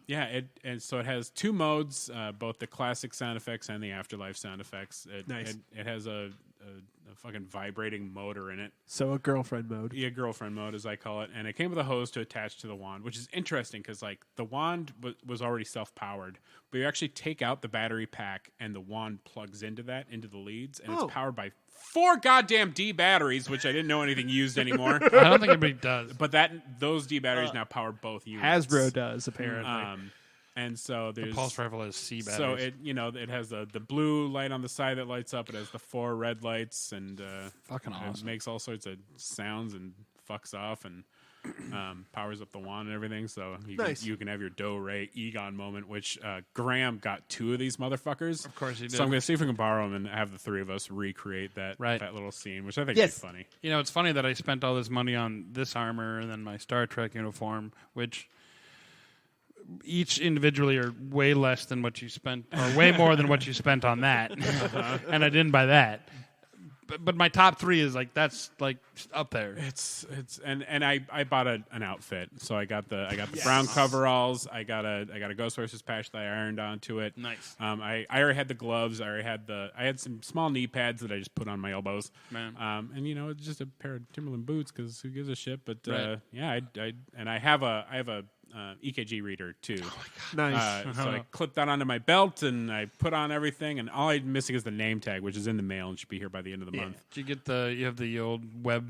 so it has 2 modes, both the classic sound effects and the Afterlife sound effects. Nice. It has a fucking vibrating motor in it. So a girlfriend mode. Yeah, girlfriend mode, as I call it. And it came with a hose to attach to the wand, which is interesting because, like, the wand was already self-powered. But you actually take out the battery pack and the wand plugs into the leads. And it's powered by 4 goddamn D batteries, which I didn't know anything used anymore. I don't think anybody does. But those D batteries now power both units. Hasbro does, apparently. And so there's the pulse rifle has C batteries. So it has the blue light on the side that lights up. It has the 4 red lights and fucking awesome. It makes all sorts of sounds and fucks off and powers up the wand and everything. So you can have your Do Re Egon moment, which Graham got 2 of these motherfuckers. Of course he did. So I'm going to see if we can borrow them and have the 3 of us recreate that little scene, which I think is funny. You know, it's funny that I spent all this money on this armor and then my Star Trek uniform, which each individually are way less than what you spent, or way more than what you spent on that, and I didn't buy that. But my top 3 is like that's like up there. It's and I bought an outfit, so I got the brown coveralls. I got a Ghostbusters patch that I ironed onto it. Nice. I already had the gloves. I had some small knee pads that I just put on my elbows. Man. And it's just a pair of Timberland boots because who gives a shit? But Right. I have a EKG reader too. Oh Nice. So I clipped that onto my belt and I put on everything, and all I'm missing is the name tag, which is in the mail and should be here by the end of the month. Did you get you have the old web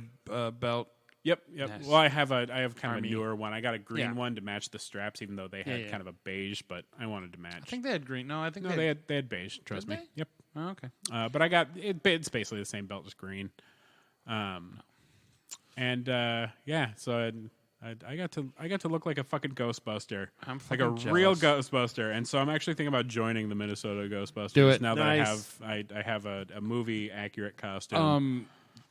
belt? Yep. Nice. Well, I have kind Army. of a newer one. I got a green one to match the straps, even though they had kind of a beige, but I wanted to match. I think they had green. No, I think they had beige. Trust me. they? Yep. Oh, okay. But I got it. It's basically the same belt, just green. So I got to look like a fucking Ghostbuster, I'm like a fucking real jealous. Ghostbuster, and so I'm actually thinking about joining the Minnesota Ghostbusters. Do it. Now Nice. that I have a movie accurate costume.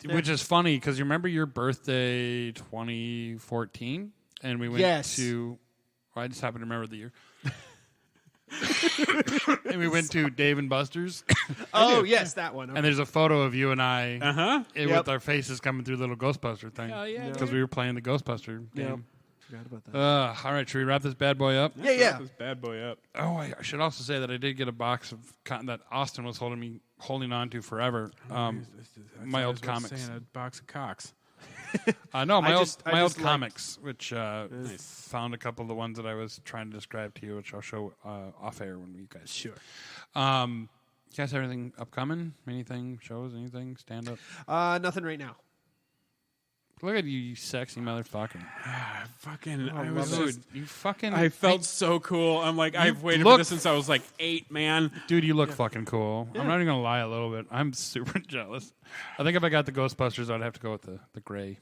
Which is funny because you remember your birthday 2014, and we went to. Well, I just happen to remember the year. And we went to Dave and Buster's. Oh, yes, that one. Okay. And there's a photo of you and I Yep. with our faces coming through the little Ghostbuster thing. Oh, yeah, Because we were playing the Ghostbuster game. Yep. Forgot about that. All right, should we wrap this bad boy up? Yeah. This bad boy up. Oh, I should also say that I did get a box of that Austin was holding on to forever. My old comics. A box of cocks. No, my old liked- comics, which found a couple of the ones that I was trying to describe to you, which I'll show off air when you guys. Sure. You guys have anything upcoming? Anything shows? Anything stand up? Nothing right now. Look at you, you sexy motherfucker. I felt so cool. I'm like, I've waited for this since I was like 8, man. Dude, you look fucking cool. I'm not even gonna lie a little bit. I'm super jealous. I think if I got the Ghostbusters, I'd have to go with the gray.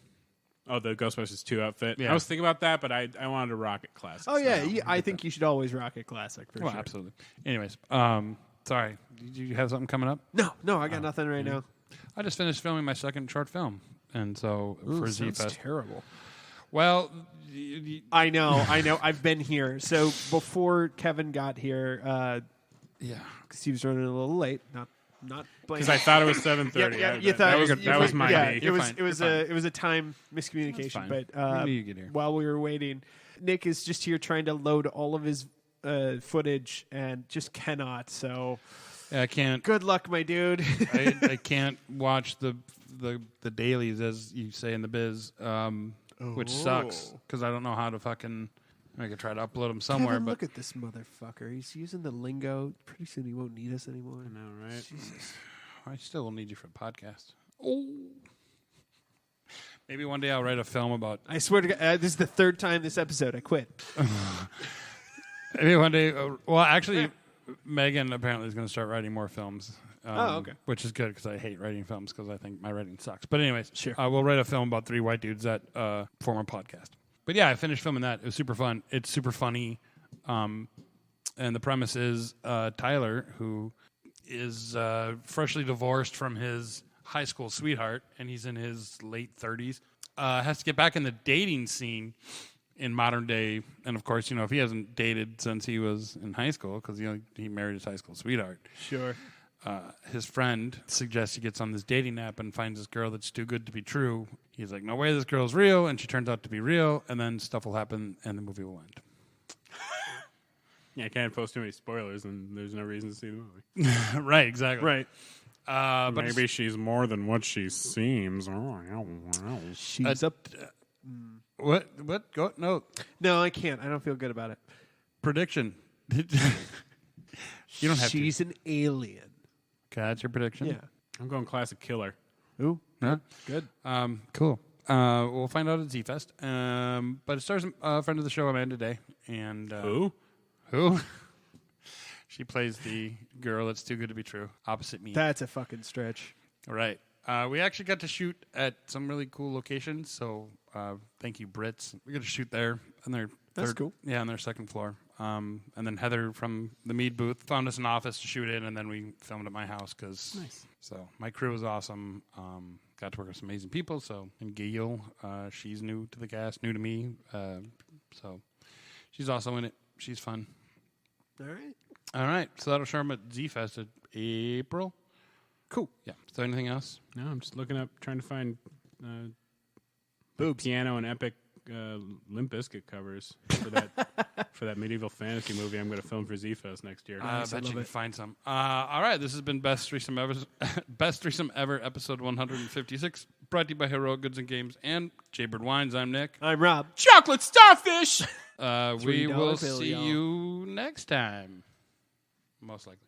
Oh, the Ghostbusters 2 outfit. Yeah. I was thinking about that, but I wanted a Rocket Classic. Oh, yeah. I think you should always rock a classic for Well, sure. absolutely. Anyways, sorry. Did you have something coming up? No, I got nothing right now. I just finished filming my second short film, and so for Sounds Z-Fest. terrible. Well, I know. I've been here. So before Kevin got here, yeah. because he was running a little late, not blaming. Because I thought it was 7:30. Yeah, you thought that was my yeah. me. It was fine. it was You're a it was a time miscommunication. fine. But When do you get here? while we were waiting, Nick is just here trying to load all of his footage and just cannot. So I can't. good luck, my dude. I can't watch the dailies, as you say in the biz, which sucks because I don't know how to fucking. I could try to upload them somewhere, Kevin, but look at this motherfucker. He's using the lingo. Pretty soon he won't need us anymore. I know, right? Jesus. I still will need you for a podcast. Oh, maybe one day I'll write a film about. I swear to God, this is the third time this episode I quit. Maybe one day. Well, actually, Megan apparently is going to start writing more films. Okay. Which is good because I hate writing films because I think my writing sucks. But anyways, Sure. We'll write a film about 3 white dudes that form a podcast. But yeah, I finished filming that. It was super fun. It's super funny. And the premise is Tyler, who is freshly divorced from his high school sweetheart, and he's in his late 30s, has to get back in the dating scene in modern day. And of course, if he hasn't dated since he was in high school, because he married his high school sweetheart. Sure. His friend suggests he gets on this dating app and finds this girl that's too good to be true. He's like, no way, this girl's real, and she turns out to be real, and then stuff will happen, and the movie will end. Yeah, I can't post too many spoilers, and there's no reason to see the movie. Right, exactly. Right. But Maybe she's more than what she seems. She's up. what? Go no No, I can't. I don't feel good about it. prediction. You don't have She's an alien. to. Okay, that's your prediction. Yeah. I'm going classic killer. Ooh. Huh? Good. Cool. We'll find out at Z-Fest. But it stars a friend of the show, Amanda Day. And Who? Who? She plays the girl that's too good to be true, opposite me. That's a fucking stretch. Right. We actually got to shoot at some really cool locations. So thank you, Brits. We got to shoot there, and their That's cool. Yeah, on their second floor. And then Heather from the Mead booth found us an office to shoot in, and then we filmed at my house. Nice. So my crew was awesome. Got to work with some amazing people. So and Gail, she's new to the cast, new to me. So she's also in it. She's fun. All right. All right. So that'll show them at Z-Fest in April. Cool. Yeah. Is there anything else? No, I'm just looking up, trying to find Boobs. piano and epic Limp Bizkit covers for that for that medieval fantasy movie I'm going to film for Z-Fest next year. I bet you can find some. All right. This has been Best Threesome Ever, Best Threesome Ever, episode 156, brought to you by Heroic Goods and Games and Jaybird Wines. I'm Nick. I'm Rob. Chocolate starfish! We will $3 bill, see y'all. you next time. Most likely.